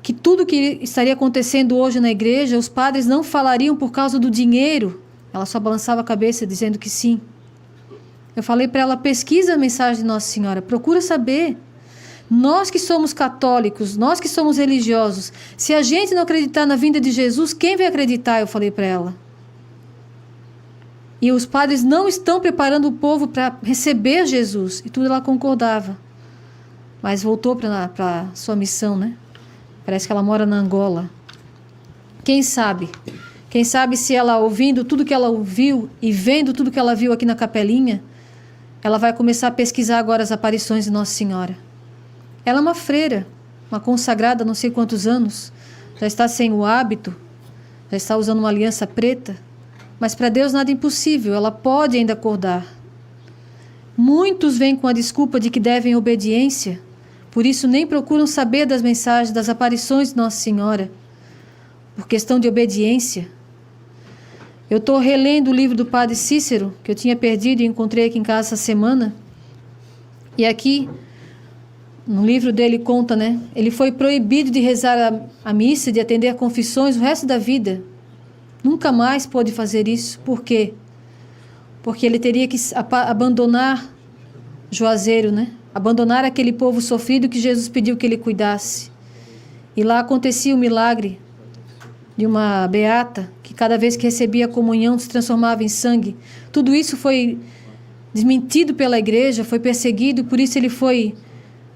que tudo que estaria acontecendo hoje na igreja, os padres não falariam por causa do dinheiro. Ela só balançava a cabeça dizendo que sim. Eu falei para ela, pesquisa a mensagem de Nossa Senhora, procura saber. Nós que somos católicos, nós que somos religiosos, se a gente não acreditar na vinda de Jesus, quem vai acreditar? Eu falei para ela. E os padres não estão preparando o povo para receber Jesus. E tudo ela concordava. Mas voltou para sua missão, né? Parece que ela mora na Angola. Quem sabe? Quem sabe se ela ouvindo tudo que ela ouviu e vendo tudo que ela viu aqui na capelinha, ela vai começar a pesquisar agora as aparições de Nossa Senhora. Ela é uma freira, uma consagrada há não sei quantos anos, já está sem o hábito, já está usando uma aliança preta, mas para Deus nada é impossível, ela pode ainda acordar. Muitos vêm com a desculpa de que devem obediência, por isso nem procuram saber das mensagens, das aparições de Nossa Senhora, por questão de obediência. Eu estou relendo o livro do Padre Cícero, que eu tinha perdido e encontrei aqui em casa essa semana, e aqui no livro dele conta, né? Ele foi proibido de rezar a missa, de atender a confissões o resto da vida. Nunca mais pôde fazer isso. Por quê? Porque ele teria que abandonar Juazeiro, né? Abandonar aquele povo sofrido que Jesus pediu que ele cuidasse. E lá acontecia o milagre de uma beata, que cada vez que recebia a comunhão se transformava em sangue. Tudo isso foi desmentido pela igreja, foi perseguido, por isso ele foi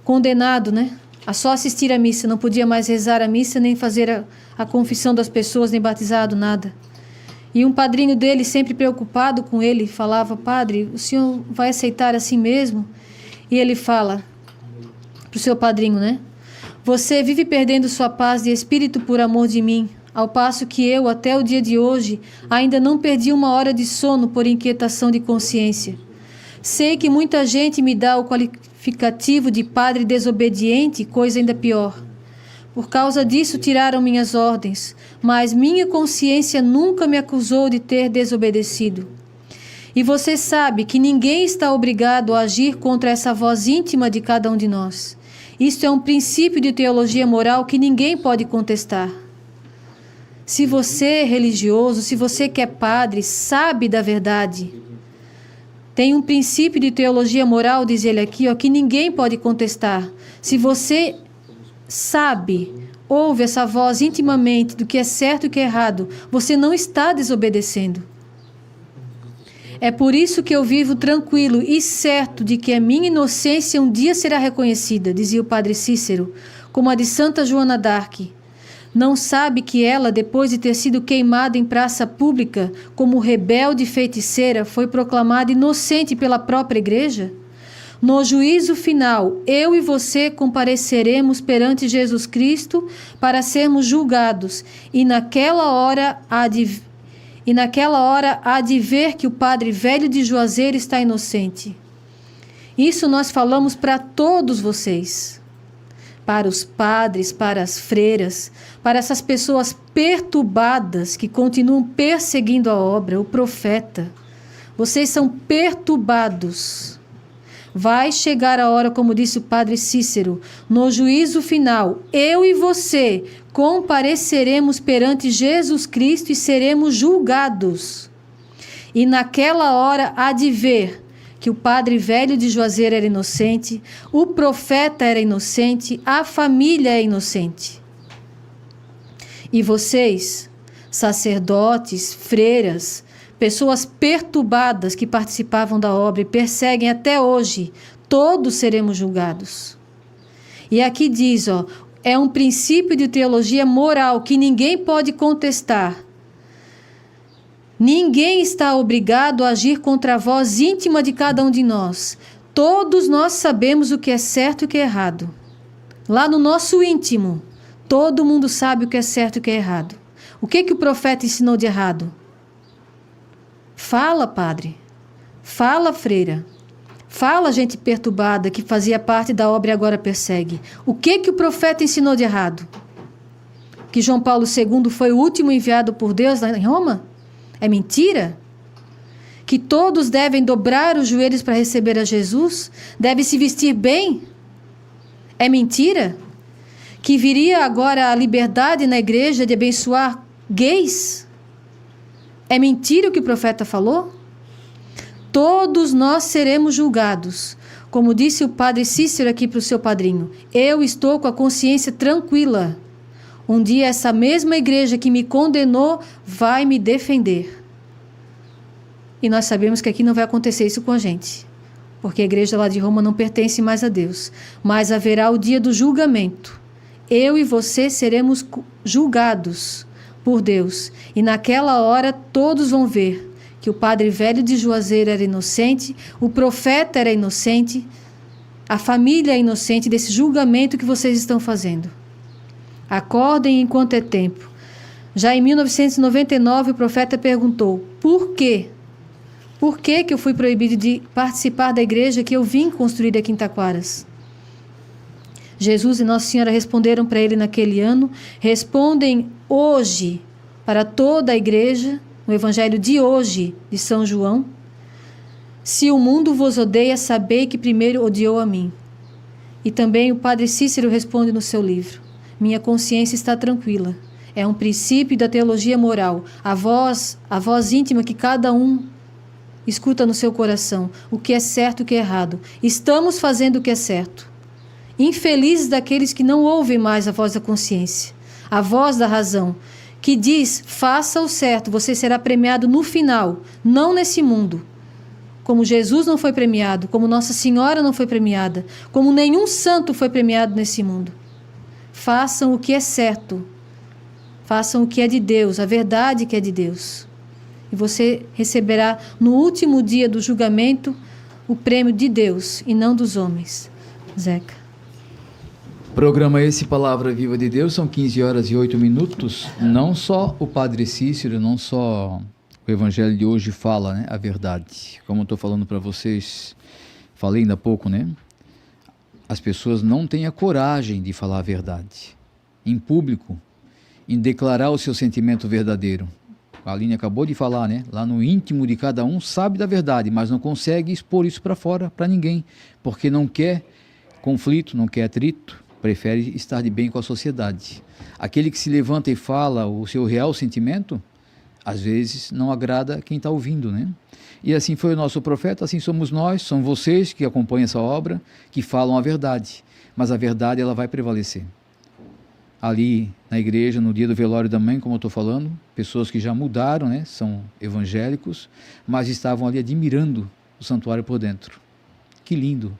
condenado, né? A só assistir à missa, não podia mais rezar a missa, nem fazer a confissão das pessoas, nem batizado, nada. E um padrinho dele, sempre preocupado com ele, falava, padre, o senhor vai aceitar assim mesmo? E ele fala para o seu padrinho, né? Você vive perdendo sua paz de espírito por amor de mim, ao passo que eu, até o dia de hoje, ainda não perdi uma hora de sono por inquietação de consciência. Sei que muita gente me dá o qualificativo de padre desobediente, coisa ainda pior. Por causa disso tiraram minhas ordens, mas minha consciência nunca me acusou de ter desobedecido. E você sabe que ninguém está obrigado a agir contra essa voz íntima de cada um de nós. Isto é um princípio de teologia moral que ninguém pode contestar. Se você é religioso, se você que é padre, sabe da verdade, tem um princípio de teologia moral, diz ele aqui, ó, que ninguém pode contestar. Se você sabe, ouve essa voz intimamente do que é certo e o que é errado, você não está desobedecendo. É por isso que eu vivo tranquilo e certo de que a minha inocência um dia será reconhecida, dizia o padre Cícero, como a de Santa Joana d'Arc. Não sabe que ela, depois de ter sido queimada em praça pública como rebelde feiticeira, foi proclamada inocente pela própria igreja? No juízo final, eu e você compareceremos perante Jesus Cristo para sermos julgados, e naquela hora há de ver que o padre velho de Juazeiro está inocente. Isso nós falamos para todos vocês. para os padres, para as freiras, para essas pessoas perturbadas que continuam perseguindo a obra, o profeta. Vocês são perturbados. Vai chegar a hora, como disse o padre Cícero, no juízo final, eu e você compareceremos perante Jesus Cristo e seremos julgados. E naquela hora há de ver que o padre velho de Juazeiro era inocente, o profeta era inocente, a família é inocente. E vocês, sacerdotes, freiras, pessoas perturbadas que participavam da obra e perseguem até hoje, todos seremos julgados. E aqui diz, é um princípio de teologia moral que ninguém pode contestar. Ninguém está obrigado a agir contra a voz íntima de cada um de nós. Todos nós sabemos o que é certo e o que é errado. Lá no nosso íntimo, todo mundo sabe o que é certo e o que é errado. O que o profeta ensinou de errado? Fala, padre. Fala, freira. Fala, gente perturbada que fazia parte da obra e agora persegue. O que o profeta ensinou de errado? Que João Paulo II foi o último enviado por Deus lá em Roma? É mentira? Que todos devem dobrar os joelhos para receber a Jesus? Devem se vestir bem? É mentira? Que viria agora a liberdade na igreja de abençoar gays? É mentira o que o profeta falou? Todos nós seremos julgados. Como disse o padre Cícero aqui para o seu padrinho, eu estou com a consciência tranquila. Um dia essa mesma igreja que me condenou vai me defender. E nós sabemos que aqui não vai acontecer isso com a gente, porque a igreja lá de Roma não pertence mais a Deus. Mas haverá o dia do julgamento. Eu e você seremos julgados por Deus. E naquela hora todos vão ver que o padre velho de Juazeiro era inocente, o profeta era inocente, a família é inocente desse julgamento que vocês estão fazendo. Acordem enquanto é tempo. Já em 1999 o profeta perguntou, por quê? Por que eu fui proibido de participar da igreja que eu vim construir aqui em Taquaras? Jesus e Nossa Senhora responderam para ele naquele ano, respondem hoje para toda a igreja, no evangelho de hoje de São João. Se o mundo vos odeia, sabei que primeiro odiou a mim. E também o padre Cícero responde no seu livro, minha consciência está tranquila. É um princípio da teologia moral, a voz íntima que cada um escuta no seu coração, o que é certo e o que é errado. Estamos fazendo o que é certo. Infelizes daqueles que não ouvem mais a voz da consciência, a voz da razão, que diz, faça o certo, você será premiado no final, não nesse mundo. Como Jesus não foi premiado, como Nossa Senhora não foi premiada, como nenhum santo foi premiado nesse mundo. Façam o que é certo, façam o que é de Deus, a verdade que é de Deus. E você receberá no último dia do julgamento o prêmio de Deus e não dos homens. Zeca. Programa esse Palavra Viva de Deus, são 15 horas e 8 minutos. Não só o Padre Cícero, não só o Evangelho de hoje fala, né, a verdade. Como eu estou falando para vocês, falei ainda há pouco, né? As pessoas não têm a coragem de falar a verdade em público, em declarar o seu sentimento verdadeiro. A Aline acabou de falar, né? Lá no íntimo de cada um sabe da verdade, mas não consegue expor isso para fora, para ninguém, porque não quer conflito, não quer atrito, prefere estar de bem com a sociedade. Aquele que se levanta e fala o seu real sentimento, às vezes não agrada quem está ouvindo, né? E assim foi o nosso profeta, assim somos nós, são vocês que acompanham essa obra, que falam a verdade, mas a verdade ela vai prevalecer. Ali na igreja, no dia do velório da mãe, como eu estou falando, pessoas que já mudaram, né, são evangélicos, mas estavam ali admirando o santuário por dentro. Que lindo!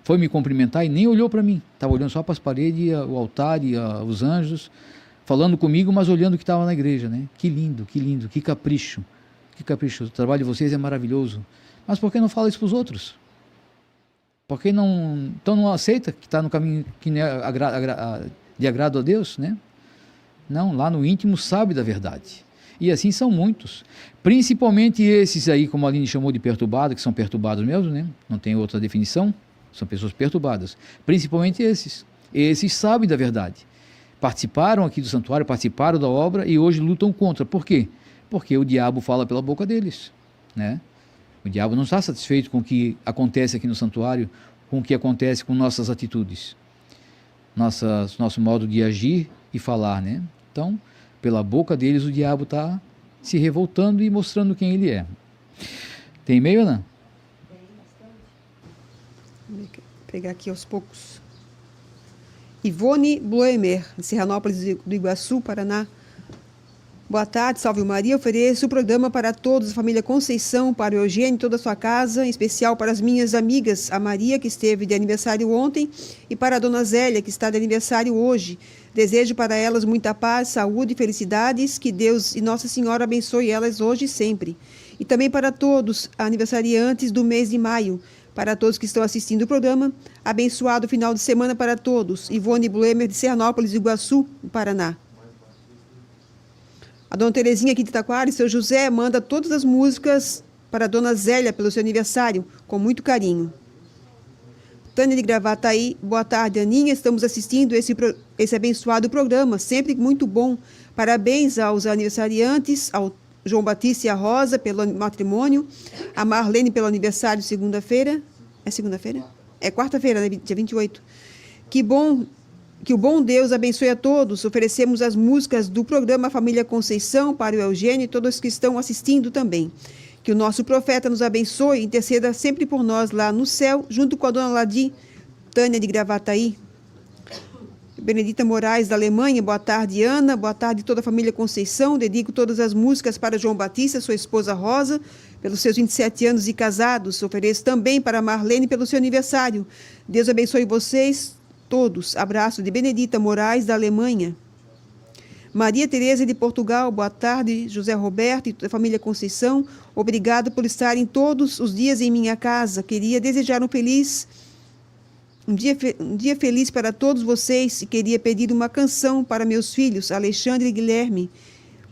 Foi me cumprimentar e nem olhou para mim, estava olhando só para as paredes, o altar e os anjos, falando comigo, mas olhando o que estava na igreja, né? Que lindo, que capricho, o trabalho de vocês é maravilhoso, mas por que não fala isso para os outros? Por que não aceita que está no caminho que não é de agrado a Deus, né? Não, lá no íntimo sabe da verdade. E assim são muitos. Principalmente esses aí, como a Aline chamou de perturbado, que são perturbados mesmo, né? Não tem outra definição, são pessoas perturbadas. Principalmente esses, Esses sabem da verdade. Participaram aqui do santuário, participaram da obra e hoje lutam contra. Por quê? Porque o diabo fala pela boca deles, né? O diabo não está satisfeito com o que acontece aqui no santuário, com o que acontece com nossas atitudes, nosso modo de agir e falar, né? Então, pela boca deles, o diabo está se revoltando e mostrando quem ele é. Tem e-mail, Ana? Vou pegar aqui aos poucos. Ivone Bloemer, de Serranópolis do Iguaçu, Paraná. Boa tarde, salve Maria. Ofereço o programa para todos, a família Conceição, para o Eugênio e toda a sua casa, em especial para as minhas amigas, a Maria, que esteve de aniversário ontem, e para a dona Zélia, que está de aniversário hoje. Desejo para elas muita paz, saúde e felicidades, que Deus e Nossa Senhora abençoe elas hoje e sempre. E também para todos aniversariantes do mês de maio, para todos que estão assistindo o programa, abençoado final de semana para todos. Ivone Bluemer, de Serranópolis, Iguaçu, Paraná. A dona Terezinha aqui de Taquara, seu José, manda todas as músicas para a dona Zélia pelo seu aniversário, com muito carinho. Tânia de Gravataí, boa tarde, Aninha, estamos assistindo esse abençoado programa, sempre muito bom. Parabéns aos aniversariantes, ao João Batista e a Rosa pelo matrimônio, a Marlene pelo aniversário segunda-feira. É segunda-feira? É quarta-feira, né? Dia 28. Que o bom Deus abençoe a todos. Oferecemos as músicas do programa Família Conceição para o Eugênio e todos que estão assistindo também. Que o nosso profeta nos abençoe e interceda sempre por nós lá no céu, junto com a dona Ladi, Tânia de Gravataí. Benedita Moraes, da Alemanha, boa tarde, Ana, boa tarde toda a família Conceição, dedico todas as músicas para João Batista, sua esposa Rosa, pelos seus 27 anos de casados, ofereço também para Marlene pelo seu aniversário. Deus abençoe vocês todos. Abraço de Benedita Moraes, da Alemanha. Maria Tereza de Portugal, boa tarde, José Roberto e toda a família Conceição, obrigado por estarem todos os dias em minha casa, queria desejar um dia feliz para todos vocês e queria pedir uma canção para meus filhos, Alexandre e Guilherme.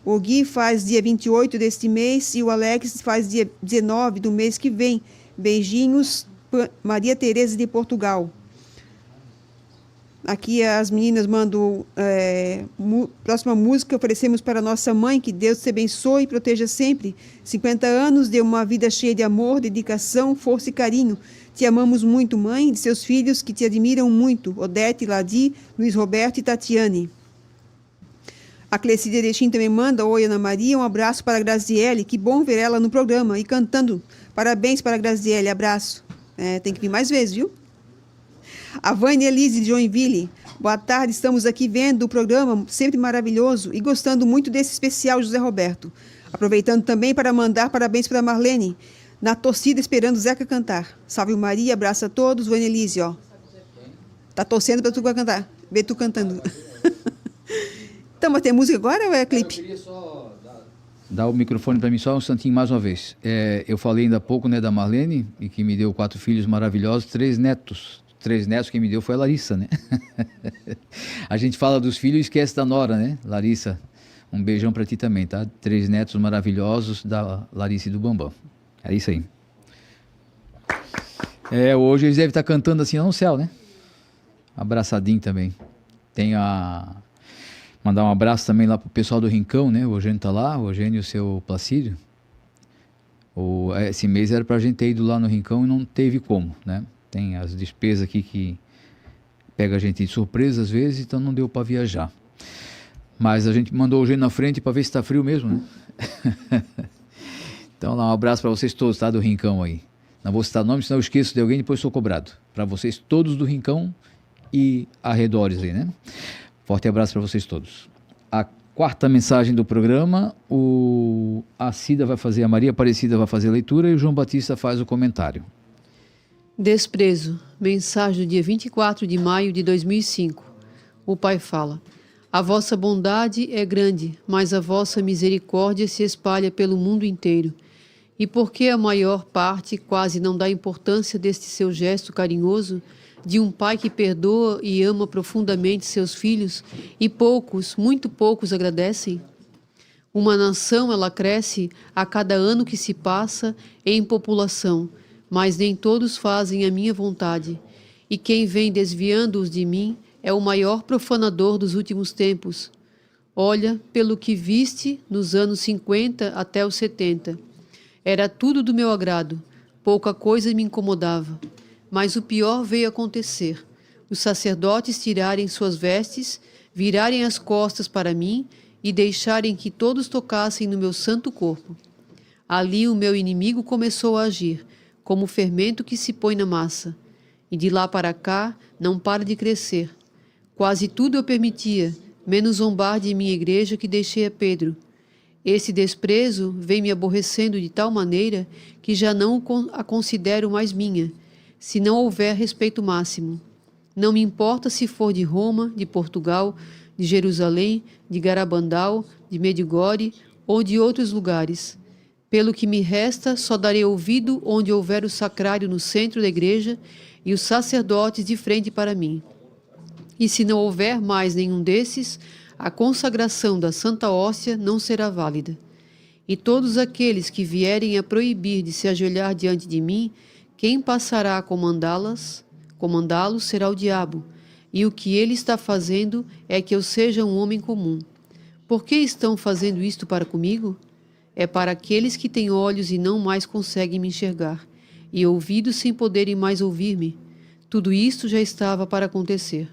O Gui faz dia 28 deste mês e o Alex faz dia 19 do mês que vem. Beijinhos, Maria Tereza de Portugal. Aqui as meninas mandam próxima música, oferecemos para nossa mãe, que Deus te abençoe e proteja sempre. 50 anos, deu uma vida cheia de amor, dedicação, força e carinho. Te amamos muito, mãe, de seus filhos que te admiram muito, Odete, Ladi, Luiz Roberto e Tatiane. A Clecide Erechim também manda, oi Ana Maria, um abraço para a Graziele, que bom ver ela no programa e cantando. Parabéns para a Graziele, abraço. Tem que vir mais vezes, viu? A Vânia Elise de Joinville, boa tarde, estamos aqui vendo o programa, sempre maravilhoso e gostando muito desse especial José Roberto. Aproveitando também para mandar parabéns para a Marlene, na torcida esperando o Zeca cantar. Salve Maria, abraço a todos, Vânia Elise, ó. Tá torcendo para tu cantar, ver tu cantando. Então, mas tem música agora ou é clipe? Eu queria só dar o microfone para mim só um instantinho mais uma vez. Eu falei ainda há pouco, né, da Marlene, e que me deu 4 filhos maravilhosos, 3 netos. 3 netos quem me deu foi a Larissa, né? A gente fala dos filhos e esquece da nora, né? Larissa, um beijão para ti também, tá? 3 netos maravilhosos da Larissa e do Bambam. É isso aí. Hoje eles devem estar cantando assim lá no céu, né? Abraçadinho também. Mandar um abraço também lá pro pessoal do Rincão, né? O Eugênio tá lá, o Eugênio e o seu Placídio. Esse mês era pra gente ter ido lá no Rincão e não teve como, né? Tem as despesas aqui que pega a gente de surpresa às vezes, então não deu para viajar. Mas a gente mandou o Eugênio na frente para ver se está frio mesmo, né? Então, lá um abraço para vocês todos, tá? Do Rincão aí. Não vou citar nome, senão eu esqueço de alguém e depois sou cobrado. Para vocês todos do Rincão e arredores aí, né? Forte abraço para vocês todos. A 4ª mensagem do programa, a Cida vai fazer, a Maria Aparecida vai fazer a leitura e o João Batista faz o comentário. Desprezo. Mensagem do dia 24 de maio de 2005. O Pai fala: a vossa bondade é grande, mas a vossa misericórdia se espalha pelo mundo inteiro. E porque a maior parte quase não dá importância deste seu gesto carinhoso, de um pai que perdoa e ama profundamente seus filhos, e poucos, muito poucos agradecem? Uma nação, ela cresce a cada ano que se passa em população, mas nem todos fazem a minha vontade. E quem vem desviando-os de mim é o maior profanador dos últimos tempos. Olha pelo que viste nos anos 50 até os 70. Era tudo do meu agrado, pouca coisa me incomodava. Mas o pior veio acontecer. Os sacerdotes tirarem suas vestes, virarem as costas para mim e deixarem que todos tocassem no meu santo corpo. Ali o meu inimigo começou a agir, como o fermento que se põe na massa. E de lá para cá não para de crescer. Quase tudo eu permitia, menos zombar de minha igreja que deixei a Pedro. Esse desprezo vem me aborrecendo de tal maneira que já não a considero mais minha, se não houver respeito máximo. Não me importa se for de Roma, de Portugal, de Jerusalém, de Garabandal, de Medjugorje ou de outros lugares. Pelo que me resta, só darei ouvido onde houver o sacrário no centro da igreja e os sacerdotes de frente para mim. E se não houver mais nenhum desses, a consagração da Santa Hóstia não será válida. E todos aqueles que vierem a proibir de se ajoelhar diante de mim, quem passará a comandá-los será o diabo, e o que ele está fazendo é que eu seja um homem comum. Por que estão fazendo isto para comigo? É para aqueles que têm olhos e não mais conseguem me enxergar, e ouvidos sem poderem mais ouvir-me. Tudo isto já estava para acontecer.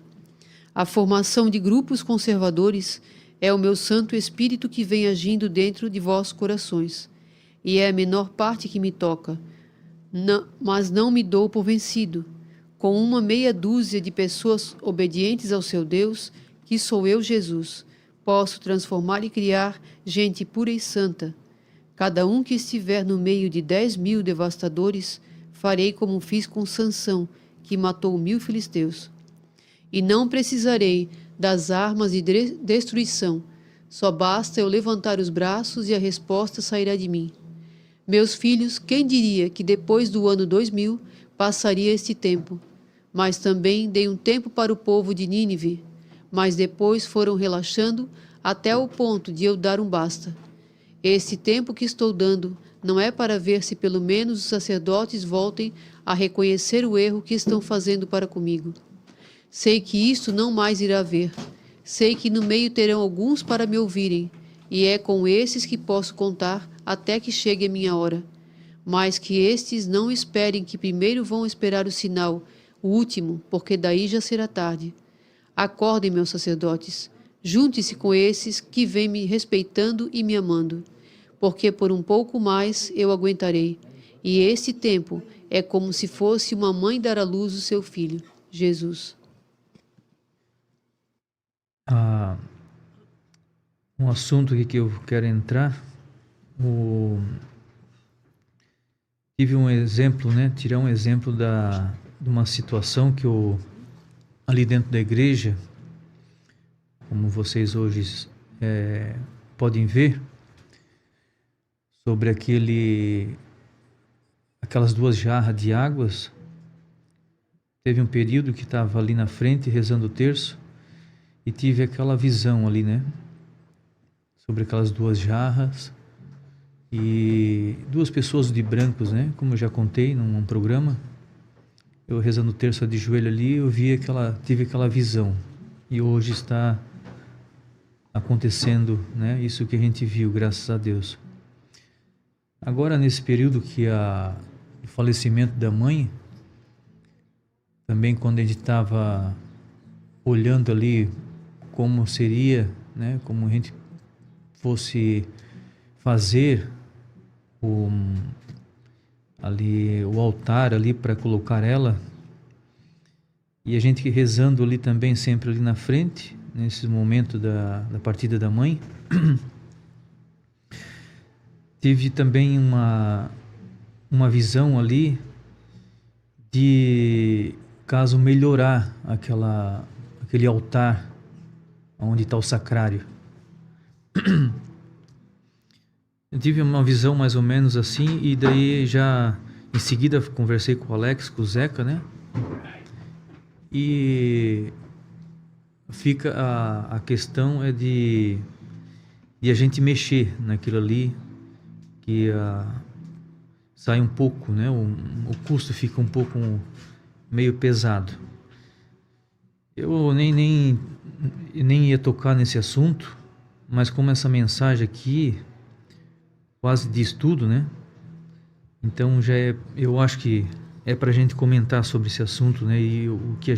A formação de grupos conservadores é o meu Santo Espírito que vem agindo dentro de vossos corações, e é a menor parte que me toca. Mas não me dou por vencido. Com uma meia dúzia de pessoas obedientes ao seu Deus, que sou eu, Jesus, posso transformar e criar gente pura e santa. Cada um que estiver no meio de 10.000 devastadores, farei como fiz com Sansão, que matou 1000 filisteus. E não precisarei das armas de destruição, só basta eu levantar os braços e a resposta sairá de mim. Meus filhos, quem diria que depois do ano 2000 passaria este tempo? Mas também dei um tempo para o povo de Nínive, mas depois foram relaxando até o ponto de eu dar um basta. Este tempo que estou dando não é para ver se pelo menos os sacerdotes voltem a reconhecer o erro que estão fazendo para comigo. Sei que isto não mais irá haver. Sei que no meio terão alguns para me ouvirem, e é com esses que posso contar até que chegue a minha hora. Mas que estes não esperem que primeiro vão esperar o sinal, o último, porque daí já será tarde. Acordem, meus sacerdotes, junte-se com esses que vêm me respeitando e me amando, porque por um pouco mais eu aguentarei, e este tempo é como se fosse uma mãe dar à luz o seu filho, Jesus. Um assunto aqui que eu quero entrar, tive um exemplo, tirar um exemplo de uma situação que ali dentro da igreja, como vocês hoje podem ver, sobre aquelas 2 jarras de águas. Teve um período que estava ali na frente rezando o terço e tive aquela visão ali, sobre aquelas 2 jarras e 2 pessoas de brancos, como eu já contei num programa. Eu rezando o terço de joelho ali, tive aquela visão, e hoje está acontecendo, isso que a gente viu, graças a Deus. Agora, nesse período do falecimento da mãe, também quando a gente estava olhando ali como seria, como a gente fosse fazer o altar ali para colocar ela, e a gente rezando ali também sempre ali na frente, nesse momento da partida da mãe. Tive também uma visão ali de caso melhorar aquele altar onde está o sacrário. Eu tive uma visão mais ou menos assim, e daí já em seguida conversei com o Alex, com o Zeca, e fica a questão de a gente mexer naquilo ali, que sai um pouco, o custo fica um pouco meio pesado. Eu nem ia tocar nesse assunto, mas como essa mensagem aqui quase diz tudo, né? Então eu acho que é para a gente comentar sobre esse assunto, né? E o que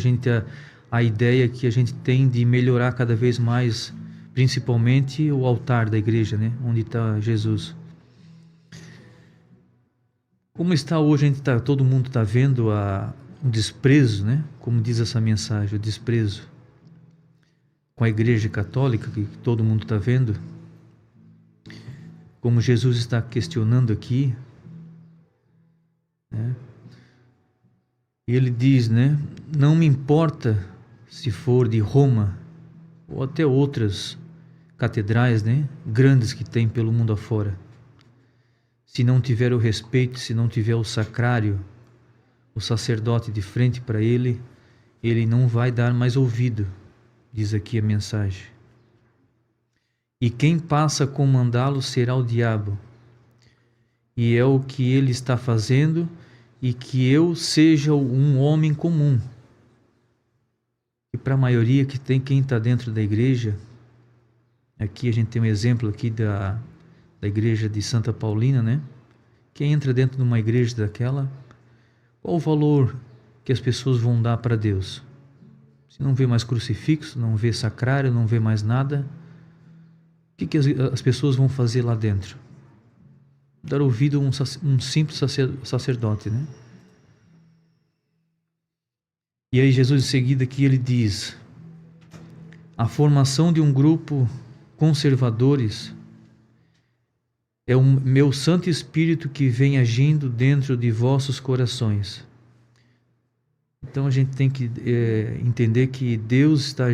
a ideia que a gente tem de melhorar cada vez mais, principalmente o altar da igreja, né? Onde está Jesus. Como está hoje, todo mundo está vendo o desprezo, né? Como diz essa mensagem, o desprezo com a igreja católica, que todo mundo está vendo. Como Jesus está questionando aqui, né? E ele diz, né? Não me importa se for de Roma ou até outras catedrais, né? Grandes que tem pelo mundo afora. Se não tiver o respeito, se não tiver o sacrário, o sacerdote de frente para ele, ele não vai dar mais ouvido, diz aqui a mensagem. E quem passa a comandá-lo será o diabo. E é o que ele está fazendo, e que eu seja um homem comum. E para a maioria que tem quem está dentro da igreja, aqui a gente tem um exemplo aqui da igreja de Santa Paulina, né? Quem entra dentro de uma igreja daquela, qual o valor que as pessoas vão dar para Deus? Se não vê mais crucifixo, não vê sacrário, não vê mais nada, o que as pessoas vão fazer lá dentro? Dar ouvido a um simples sacerdote, né? E aí Jesus em seguida aqui ele diz: a formação de um grupo conservadores é o meu Santo Espírito que vem agindo dentro de vossos corações. Então a gente tem que entender que Deus está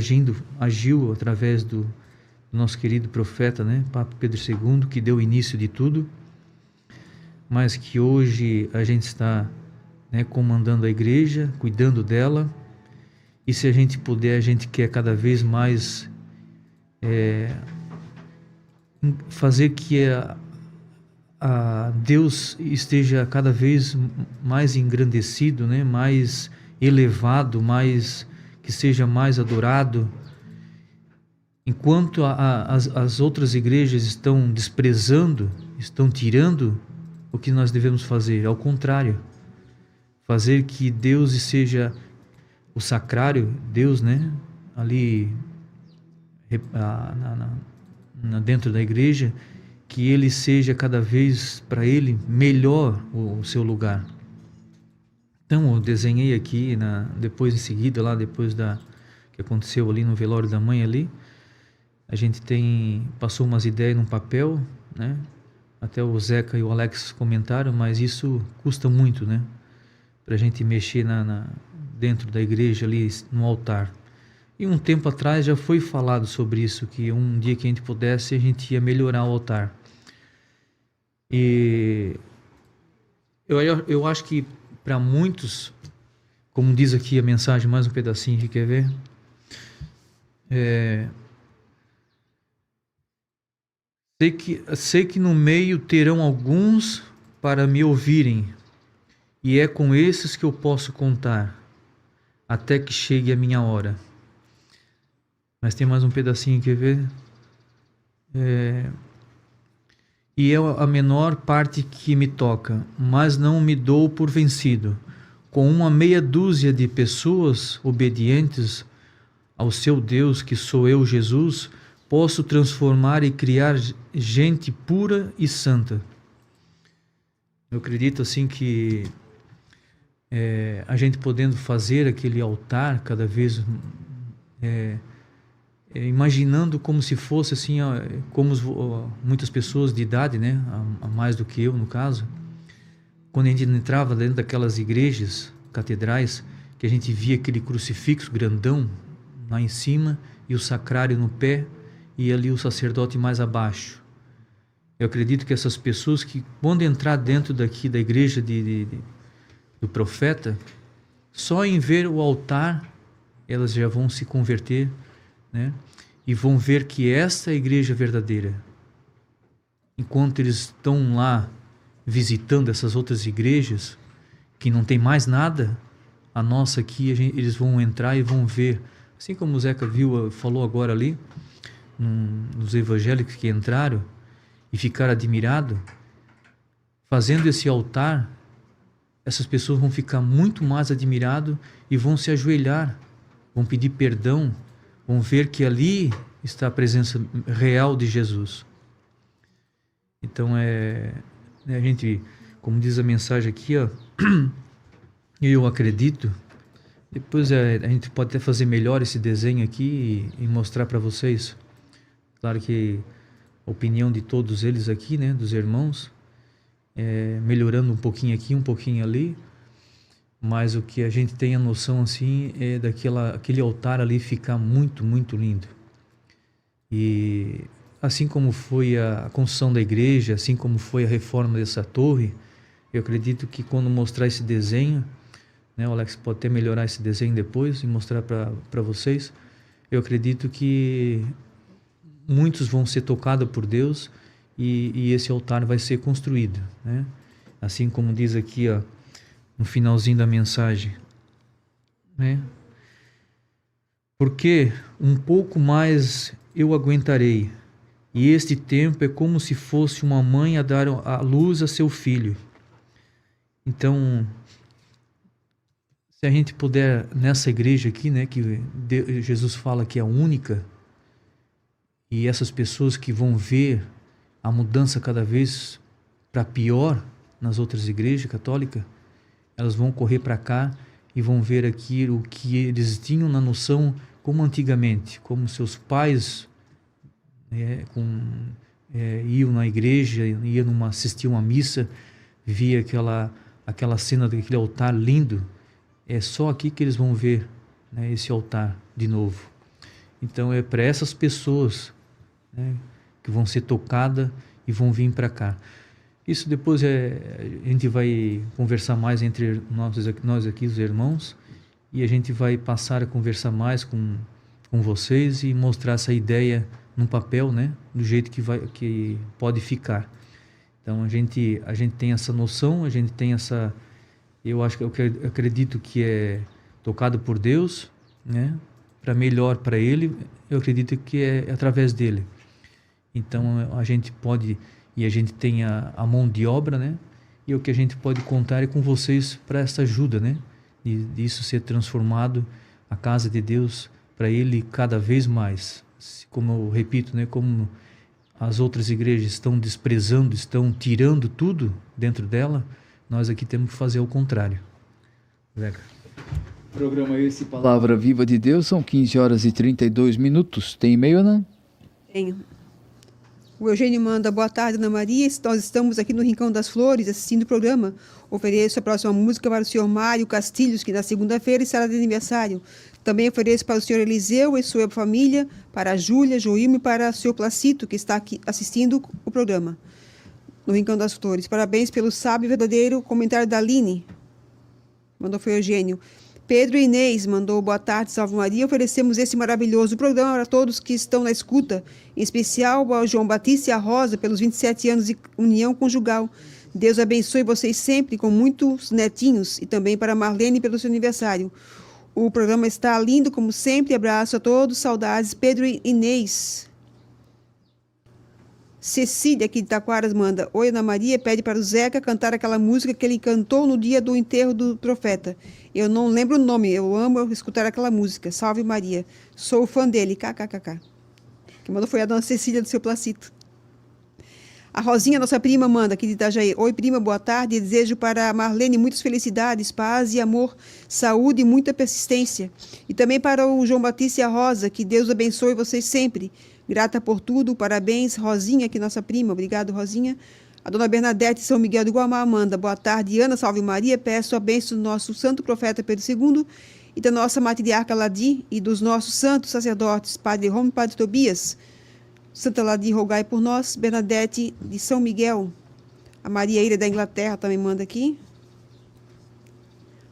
agiu através do nosso querido profeta, né, Papa Pedro II, que deu início de tudo, mas que hoje a gente está, né, comandando a igreja, cuidando dela, e se a gente puder, a gente quer cada vez mais fazer que a Deus esteja cada vez mais engrandecido, né, mais elevado, que seja mais adorado. Enquanto as outras igrejas estão desprezando, estão tirando, o que nós devemos fazer? Ao contrário, fazer que Deus seja o sacrário, Deus, né, ali dentro da igreja, que ele seja cada vez para ele melhor o seu lugar. Então eu desenhei aqui, depois em seguida, lá depois que aconteceu ali no velório da mãe ali, a gente passou umas ideias num papel, né? Até o Zeca e o Alex comentaram, mas isso custa muito, né? Para a gente mexer dentro da igreja ali no altar. E um tempo atrás já foi falado sobre isso, que um dia que a gente pudesse, a gente ia melhorar o altar. E eu acho que para muitos, como diz aqui a mensagem, mais um pedacinho que quer ver, sei que no meio terão alguns para me ouvirem, e é com esses que eu posso contar, até que chegue a minha hora. Mas tem mais um pedacinho, quer ver? E é a menor parte que me toca, mas não me dou por vencido. Com uma meia dúzia de pessoas obedientes ao seu Deus, que sou eu, Jesus, posso transformar e criar gente pura e santa. Eu acredito assim que a gente podendo fazer aquele altar cada vez imaginando como se fosse assim, como muitas pessoas de idade, né, a mais do que eu no caso, quando a gente entrava dentro daquelas igrejas, catedrais, que a gente via aquele crucifixo grandão lá em cima e o sacrário no pé e ali o sacerdote mais abaixo. Eu acredito que essas pessoas que quando entrar dentro daqui da igreja do profeta, só em ver o altar elas já vão se converter, né? E vão ver que esta é a igreja verdadeira. Enquanto eles estão lá visitando essas outras igrejas que não tem mais nada, a nossa aqui, eles vão entrar e vão ver Assim como o Zeca falou agora ali, nos evangélicos que entraram e ficaram admirados, fazendo esse altar, essas pessoas vão ficar muito mais admiradas e vão se ajoelhar, vão pedir perdão, vão ver que ali está a presença real de Jesus. Então a gente, como diz a mensagem aqui, ó, eu acredito. Depois a gente pode até fazer melhor esse desenho aqui e mostrar para vocês. Claro que a opinião de todos eles aqui, né, dos irmãos, melhorando um pouquinho aqui, um pouquinho ali, mas o que a gente tem a noção assim é aquele altar ali ficar muito, muito lindo. E assim como foi a construção da igreja, assim como foi a reforma dessa torre, eu acredito que quando mostrar esse desenho, né, o Alex pode até melhorar esse desenho depois e mostrar para vocês, eu acredito que muitos vão ser tocados por Deus e esse altar vai ser construído, né? Assim como diz aqui, ó, no finalzinho da mensagem, né? Porque um pouco mais eu aguentarei, e este tempo é como se fosse uma mãe a dar a luz a seu filho. Então, se a gente puder, nessa igreja aqui, né, que Jesus fala que é a única, e essas pessoas que vão ver a mudança cada vez para pior nas outras igrejas católicas, elas vão correr para cá e vão ver aqui o que eles tinham na noção como antigamente, como seus pais iam na igreja, assistiam uma missa, via aquela cena daquele altar lindo. É só aqui que eles vão ver, né, esse altar de novo. Então é para essas pessoas, né, que vão ser tocadas e vão vir para cá. Isso depois a gente vai conversar mais entre nós aqui, os irmãos, e a gente vai passar a conversar mais com vocês e mostrar essa ideia num papel, né, do jeito que pode ficar. Então a gente tem essa noção, a gente tem essa, eu acredito que é tocado por Deus, né, para melhor para Ele, eu acredito que é através dele. Então a gente pode, e a gente tem a mão de obra, né, e o que a gente pode contar é com vocês para essa ajuda, né, de isso ser transformado, a casa de Deus, para Ele cada vez mais. Como eu repito, né, como as outras igrejas estão desprezando, estão tirando tudo dentro dela, nós aqui temos que fazer o contrário. Zeca. Programa esse Palavra Viva de Deus, são 15 horas e 32 minutos. Tem e-mail, né? Tenho. O Eugênio manda: boa tarde, Ana Maria. Nós estamos aqui no Rincão das Flores assistindo o programa. Ofereço a próxima música para o senhor Mário Castilhos, que na segunda-feira estará de aniversário. Também ofereço para o senhor Eliseu e sua família, para a Júlia, Joilme e para o senhor Placito, que está aqui assistindo o programa no Rincão das Flores. Parabéns pelo sábio e verdadeiro comentário da Aline. Mandou foi o Eugênio. Pedro Inês mandou: boa tarde, salve Maria. Oferecemos esse maravilhoso programa para todos que estão na escuta, em especial ao João Batista e à Rosa, pelos 27 anos de união conjugal. Deus abençoe vocês sempre, com muitos netinhos, e também para Marlene pelo seu aniversário. O programa está lindo, como sempre. Abraço a todos, saudades. Pedro Inês. Cecília, aqui de Taquaras, manda: oi, Ana Maria, pede para o Zeca cantar aquela música que ele cantou no dia do enterro do profeta. Eu não lembro o nome, eu amo escutar aquela música. Salve Maria, sou fã dele, kkkk. Quem mandou foi a dona Cecília do seu Placito. A Rosinha, nossa prima, manda aqui de Itajaí: oi, prima, boa tarde. Desejo para a Marlene muitas felicidades, paz e amor, saúde e muita persistência. E também para o João Batista e a Rosa, que Deus abençoe vocês sempre. Grata por tudo, parabéns, Rosinha, aqui nossa prima. Obrigado, Rosinha. A dona Bernadette São Miguel do Guamá manda: boa tarde, Ana, salve Maria. Peço a bênção do nosso santo profeta Pedro II e da nossa matriarca Ladi e dos nossos santos sacerdotes, Padre Romo e Padre Tobias. Santa Ladi, rogai por nós. Bernadette de São Miguel. A Maria Ilha da Inglaterra também manda aqui.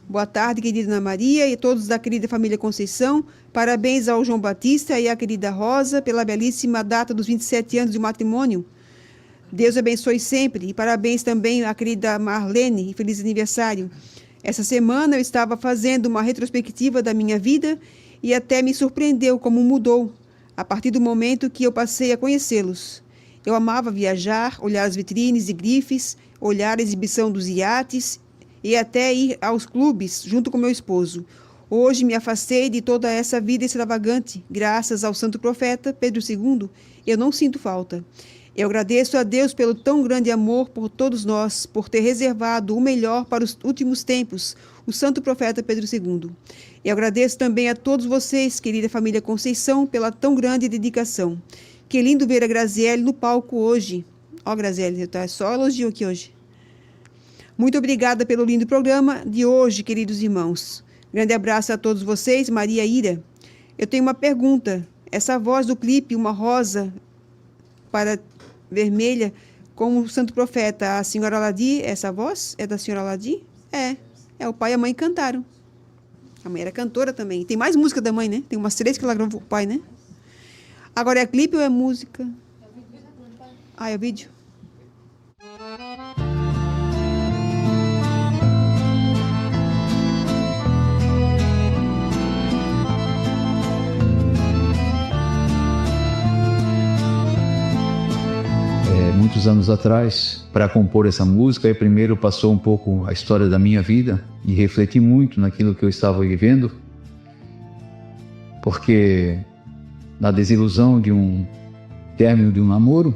Boa tarde, querida Ana Maria e todos da querida família Conceição. Parabéns ao João Batista e à querida Rosa pela belíssima data dos 27 anos de matrimônio. Deus abençoe sempre. E parabéns também à querida Marlene e feliz aniversário. Essa semana eu estava fazendo uma retrospectiva da minha vida e até me surpreendeu como mudou a partir do momento que eu passei a conhecê-los. Eu amava viajar, olhar as vitrines e grifes, olhar a exibição dos iates e até ir aos clubes junto com meu esposo. Hoje me afastei de toda essa vida extravagante. Graças ao santo profeta Pedro II, eu não sinto falta. Eu agradeço a Deus pelo tão grande amor por todos nós, por ter reservado o melhor para os últimos tempos, o santo profeta Pedro II. Eu agradeço também a todos vocês, querida família Conceição, pela tão grande dedicação. Que lindo ver a Graziele no palco hoje. Ó, Graziele, tá só elogio aqui hoje. Muito obrigada pelo lindo programa de hoje, queridos irmãos. Grande abraço a todos vocês, Maria Ira. Eu tenho uma pergunta. Essa voz do clipe, uma rosa para vermelha, como o santo profeta, a senhora Ladi, essa voz é da senhora Ladi? É o pai e a mãe cantaram. A mãe era cantora também. Tem mais música da mãe, né? Tem umas 3 que ela gravou com o pai, né? Agora é clipe ou é música? É vídeo. Muitos anos atrás, para compor essa música, eu primeiro passou um pouco a história da minha vida e refleti muito naquilo que eu estava vivendo, porque na desilusão de um término de um namoro,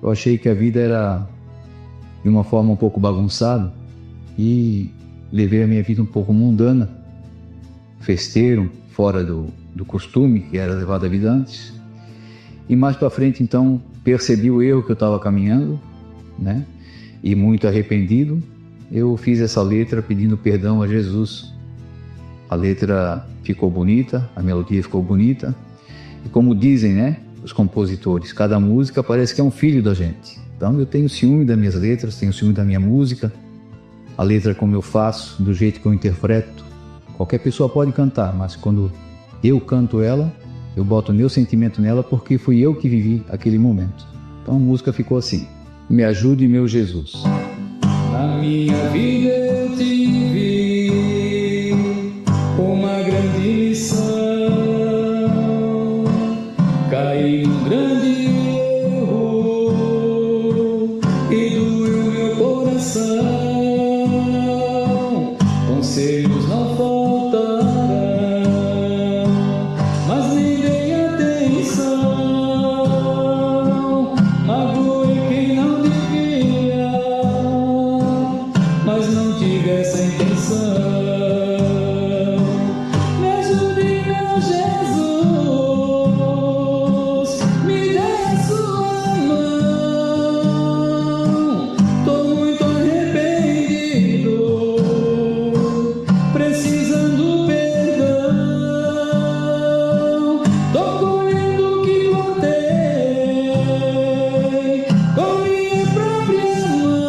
eu achei que a vida era de uma forma um pouco bagunçada e levei a minha vida um pouco mundana, festeiro, fora do costume que era levado a vida antes. E mais para frente, então, percebi o erro que eu estava caminhando, né? E muito arrependido, eu fiz essa letra pedindo perdão a Jesus. A letra ficou bonita, a melodia ficou bonita. E como dizem, né, os compositores, cada música parece que é um filho da gente. Então eu tenho ciúme das minhas letras, tenho ciúme da minha música. A letra como eu faço, do jeito que eu interpreto. Qualquer pessoa pode cantar, mas quando eu canto ela, eu boto o meu sentimento nela porque fui eu que vivi aquele momento. Então a música ficou assim: me ajude, meu Jesus. Na minha vida eu tive uma grande lição, caí num grande erro e doeu meu coração. Conselhos não faltarão, mas nem dei atenção. Magoei quem não devia, mas não tive essa intenção. Me ajude, meu Jesus, me dê a sua mão. Tô muito arrependido, precisando perdão. Tô colhendo o que plantei com minha própria mão.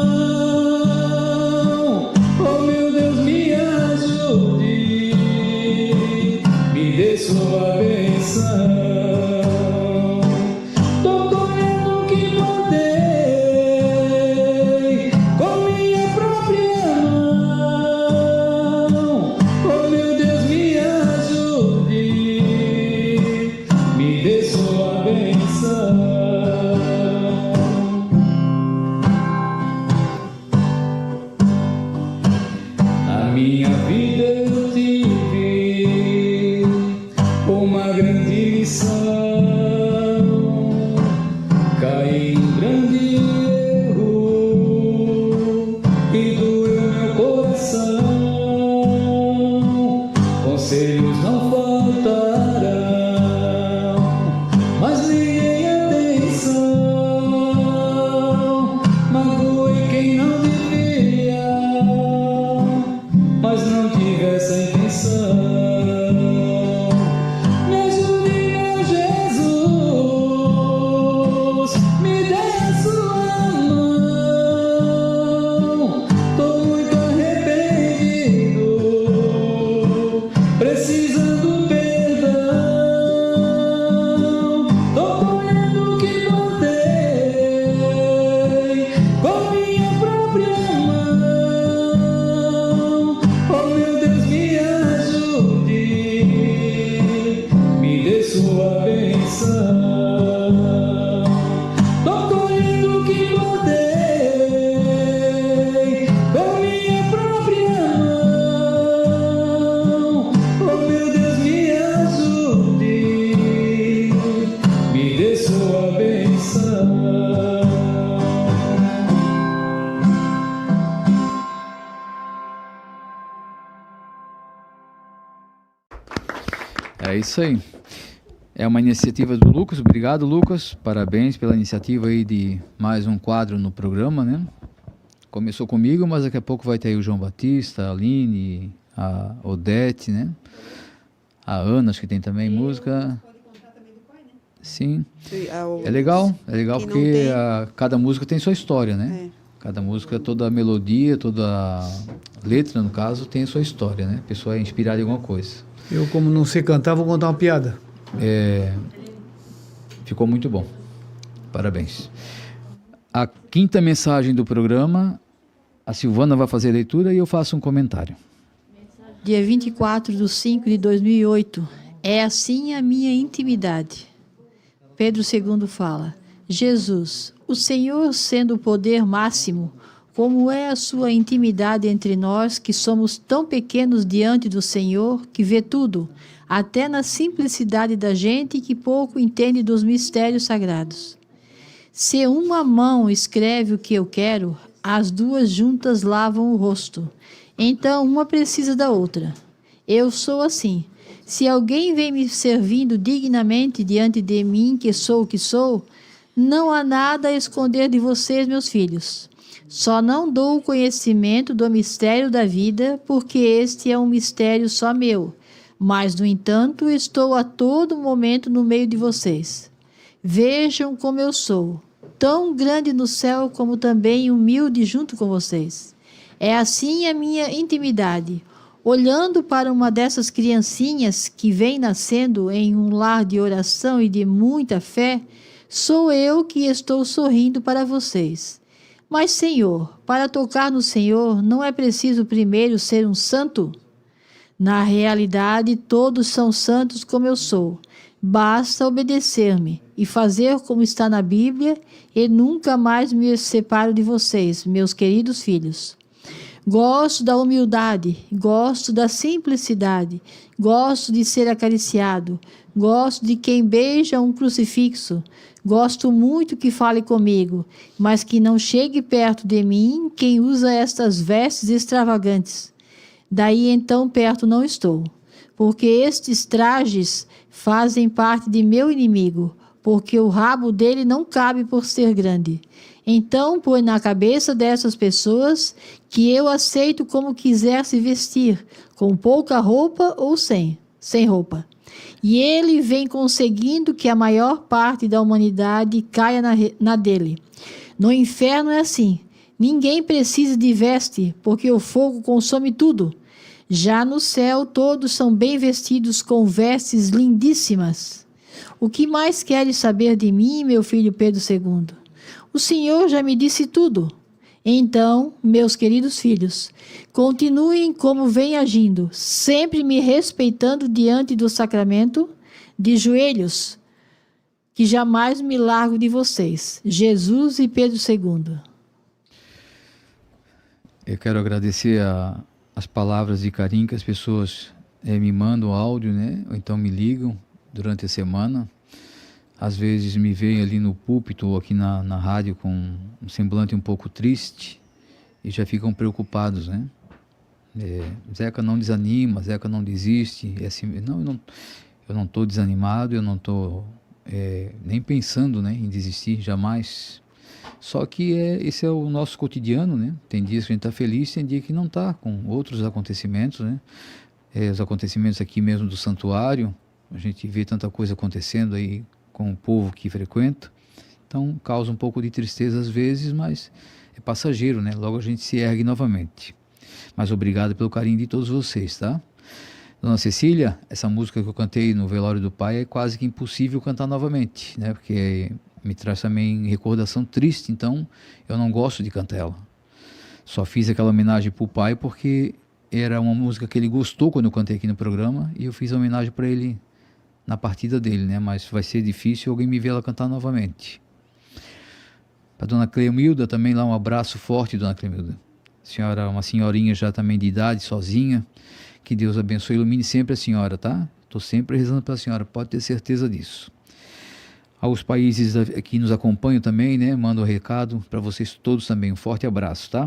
Oh, meu Deus, me ajude, me dê sua bênção. Tô colhendo o que plantei com minha própria mão. Oh, meu Deus, me ajude, me dê sua bênção. Na minha vida eu tive uma grande lição, caí em grande erro e doeu meu coração. Conselhos não faltarão, mas liguei atenção. Magoei quem não devia, mas não tive É isso aí. É uma iniciativa do Lucas. Obrigado, Lucas. Parabéns pela iniciativa aí de mais um quadro no programa, né? Começou comigo, mas daqui a pouco vai ter aí o João Batista, a Aline, a Odete, né? A Ana, acho que tem também música. Sim. É legal porque cada música tem sua história, né? Cada música, toda a melodia, toda a letra, no caso, tem a sua história, né? A pessoa é inspirada em alguma coisa. Eu, como não sei cantar, vou contar uma piada. Ficou muito bom. Parabéns. A quinta mensagem do programa, a Silvana vai fazer a leitura e eu faço um comentário. Dia 24/5/2008. É assim a minha intimidade. Pedro II fala: Jesus, o Senhor sendo o poder máximo, como é a sua intimidade entre nós, que somos tão pequenos diante do Senhor, que vê tudo, até na simplicidade da gente que pouco entende dos mistérios sagrados. Se uma mão escreve o que eu quero, as duas juntas lavam o rosto. Então, uma precisa da outra. Eu sou assim. Se alguém vem me servindo dignamente diante de mim, que sou o que sou, não há nada a esconder de vocês, meus filhos. Só não dou o conhecimento do mistério da vida, porque este é um mistério só meu. Mas, no entanto, estou a todo momento no meio de vocês. Vejam como eu sou, tão grande no céu como também humilde junto com vocês. É assim a minha intimidade. Olhando para uma dessas criancinhas que vem nascendo em um lar de oração e de muita fé, sou eu que estou sorrindo para vocês. Mas, Senhor, para tocar no Senhor, não é preciso primeiro ser um santo? Na realidade, todos são santos como eu sou. Basta obedecer-me e fazer como está na Bíblia, e nunca mais me separo de vocês, meus queridos filhos. Gosto da humildade, gosto da simplicidade, gosto de ser acariciado, gosto de quem beija um crucifixo, gosto muito que fale comigo, mas que não chegue perto de mim quem usa estas vestes extravagantes. Daí então perto não estou, porque estes trajes fazem parte de meu inimigo, porque o rabo dele não cabe por ser grande. Então põe na cabeça dessas pessoas que eu aceito como quiser se vestir, com pouca roupa ou sem roupa. E ele vem conseguindo que a maior parte da humanidade caia na dele. No inferno é assim, ninguém precisa de veste, porque o fogo consome tudo. Já no céu todos são bem vestidos com vestes lindíssimas. O que mais queres saber de mim, meu filho Pedro II? O Senhor já me disse tudo. Então, meus queridos filhos, continuem como vem agindo, sempre me respeitando diante do sacramento, de joelhos, que jamais me largo de vocês. Jesus e Pedro II. Eu quero agradecer as palavras de carinho que as pessoas me mandam áudio, né? Ou então me ligam durante a semana. Às vezes me veem ali no púlpito ou aqui na rádio com um semblante um pouco triste e já ficam preocupados, né? Zeca não desanima, Zeca não desiste. É assim, eu não estou desanimado, eu não estou nem pensando, né, em desistir, jamais. Só que esse é o nosso cotidiano, né? Tem dias que a gente está feliz, tem dia que não está, com outros acontecimentos, né? Os acontecimentos aqui mesmo do santuário, a gente vê tanta coisa acontecendo aí com o povo que frequenta, então causa um pouco de tristeza às vezes, mas é passageiro, né? Logo a gente se ergue novamente. Mas obrigado pelo carinho de todos vocês, tá? Dona Cecília, essa música que eu cantei no velório do pai é quase que impossível cantar novamente, né? Porque me traz também recordação triste, então eu não gosto de cantar ela. Só fiz aquela homenagem para o pai porque era uma música que ele gostou quando eu cantei aqui no programa e eu fiz a homenagem para ele na partida dele, né? Mas vai ser difícil alguém me ver ela cantar novamente. Para Dona Clemilda também lá um abraço forte, Dona Clemilda. Senhora, uma senhorinha já também de idade, sozinha. Que Deus abençoe e ilumine sempre a senhora, tá? Estou sempre rezando para a senhora, pode ter certeza disso. Aos países que nos acompanham também, né? Mando um recado para vocês todos também. Um forte abraço, tá?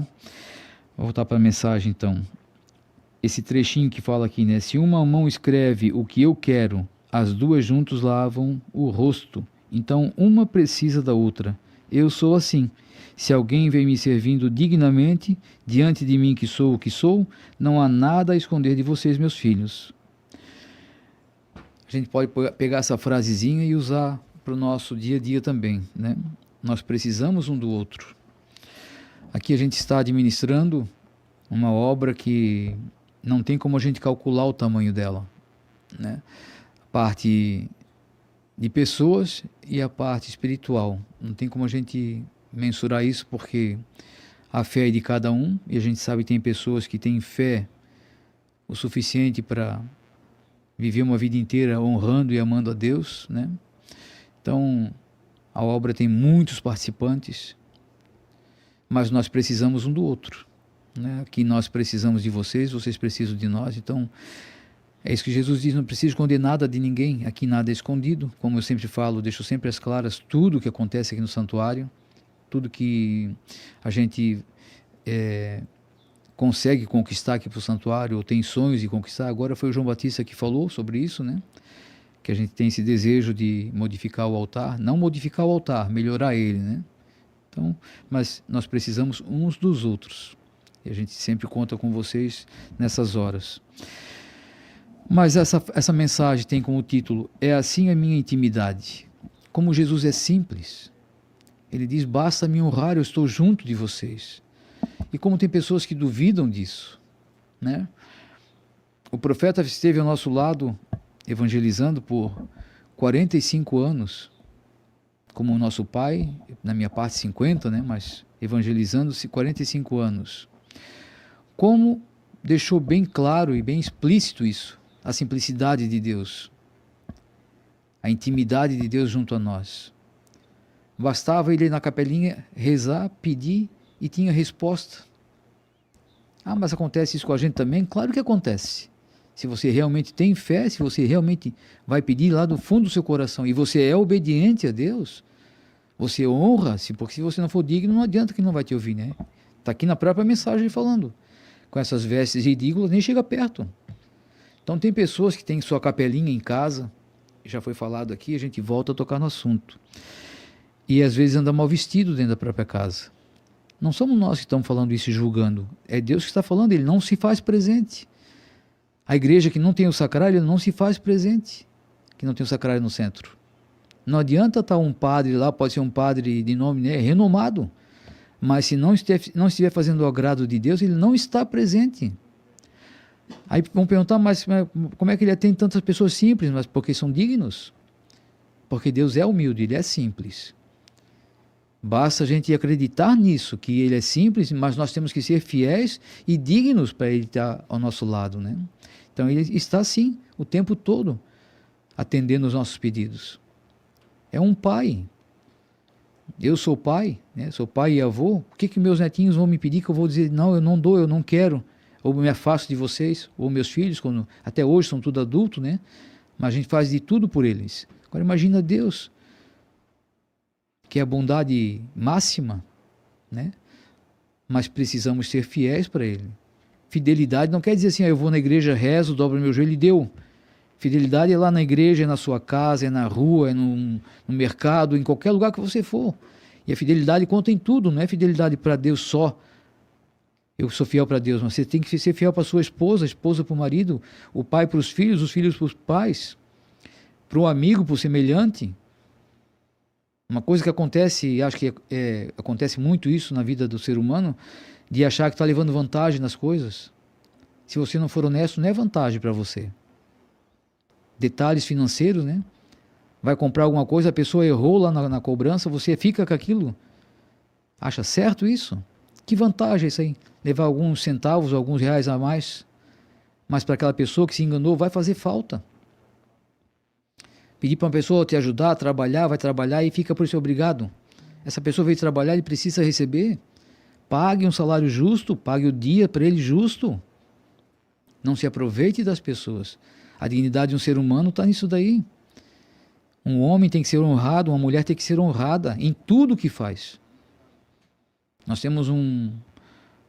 Vou voltar para a mensagem então. esse trechinho que fala aqui, né? Se uma mão escreve o que eu quero, as duas juntos lavam o rosto. Então, uma precisa da outra. Eu sou assim. Se alguém vem me servindo dignamente, diante de mim que sou o que sou, não há nada a esconder de vocês, meus filhos. A gente pode pegar essa frasezinha e usar para o nosso dia a dia também, né? Nós precisamos um do outro. Aqui a gente está administrando uma obra que não tem como a gente calcular o tamanho dela, né? A parte de pessoas e a parte espiritual. Não tem como a gente mensurar isso, porque a fé é de cada um, e a gente sabe que tem pessoas que têm fé o suficiente para viver uma vida inteira honrando e amando a Deus, né? Então, a obra tem muitos participantes, mas nós precisamos um do outro, né? Aqui nós precisamos de vocês, vocês precisam de nós. Então, é isso que Jesus diz: não preciso esconder nada de ninguém, aqui nada é escondido. Como eu sempre falo, deixo sempre às claras tudo o que acontece aqui no santuário, tudo que a gente consegue conquistar aqui para o santuário, ou tem sonhos de conquistar. Agora foi o João Batista que falou sobre isso, né? Que a gente tem esse desejo de modificar o altar, não modificar o altar, melhorar ele, né? Então, mas nós precisamos uns dos outros, e a gente sempre conta com vocês nessas horas. Mas essa mensagem tem como título: é assim a minha intimidade. Como Jesus é simples, ele diz: basta me honrar, eu estou junto de vocês. E como tem pessoas que duvidam disso, né? O profeta esteve ao nosso lado evangelizando por 45 anos, como o nosso pai, na minha parte 50, né? Mas evangelizando-se 45 anos. Como deixou bem claro e bem explícito isso, a simplicidade de Deus, a intimidade de Deus junto a nós. Bastava ele ir na capelinha, rezar, pedir, e tinha resposta. Ah, mas acontece isso com a gente também? Claro que acontece. Se você realmente tem fé, se você realmente vai pedir lá do fundo do seu coração, e você é obediente a Deus, você honra, porque se você não for digno, não adianta que não vai te ouvir, né? Está aqui na própria mensagem falando. Com essas vestes ridículas, nem chega perto. Então tem pessoas que têm sua capelinha em casa, já foi falado aqui, a gente volta a tocar no assunto. E às vezes anda mal vestido dentro da própria casa. Não somos nós que estamos falando isso e julgando. É Deus que está falando, ele não se faz presente. A igreja que não tem o sacrário, ele não se faz presente, que não tem o sacrário no centro. Não adianta estar um padre lá, pode ser um padre de nome, né, renomado, mas se não estiver fazendo o agrado de Deus, ele não está presente. Aí vão perguntar: mas como é que ele atende tantas pessoas simples? Mas porque são dignos. Porque Deus é humilde, ele é simples. Basta a gente acreditar nisso, que ele é simples, mas nós temos que ser fiéis e dignos para ele estar ao nosso lado, né? Então ele está assim, o tempo todo, atendendo os nossos pedidos. É um pai. Eu sou pai, né? Sou pai e avô. O que meus netinhos vão me pedir que eu vou dizer: não, eu não dou, eu não quero, ou me afasto de vocês, ou meus filhos, quando até hoje são tudo adultos, né? Mas a gente faz de tudo por eles. Agora imagina Deus, que é a bondade máxima, né? Mas precisamos ser fiéis para ele. Fidelidade não quer dizer assim: eu vou na igreja, rezo, dobro meu joelho e deu. Fidelidade é lá na igreja, é na sua casa, é na rua, é no mercado, em qualquer lugar que você for. E a fidelidade conta em tudo, não é fidelidade para Deus só. Eu sou fiel para Deus, mas você tem que ser fiel para sua esposa, a esposa para o marido, o pai para os filhos para os pais, para o amigo, para o semelhante. Uma coisa que acontece, acho que acontece muito isso na vida do ser humano, de achar que está levando vantagem nas coisas. Se você não for honesto, não é vantagem para você. Detalhes financeiros, né? Vai comprar alguma coisa, a pessoa errou lá na cobrança, você fica com aquilo. Acha certo isso? Que vantagem é isso aí? Levar alguns centavos, alguns reais a mais. Mas para aquela pessoa que se enganou, vai fazer falta. Pedir para uma pessoa te ajudar a trabalhar, vai trabalhar e fica por isso obrigado. Essa pessoa veio trabalhar e precisa receber. Pague um salário justo, pague o dia para ele justo. Não se aproveite das pessoas. A dignidade de um ser humano está nisso daí. Um homem tem que ser honrado, uma mulher tem que ser honrada em tudo que faz. Nós temos um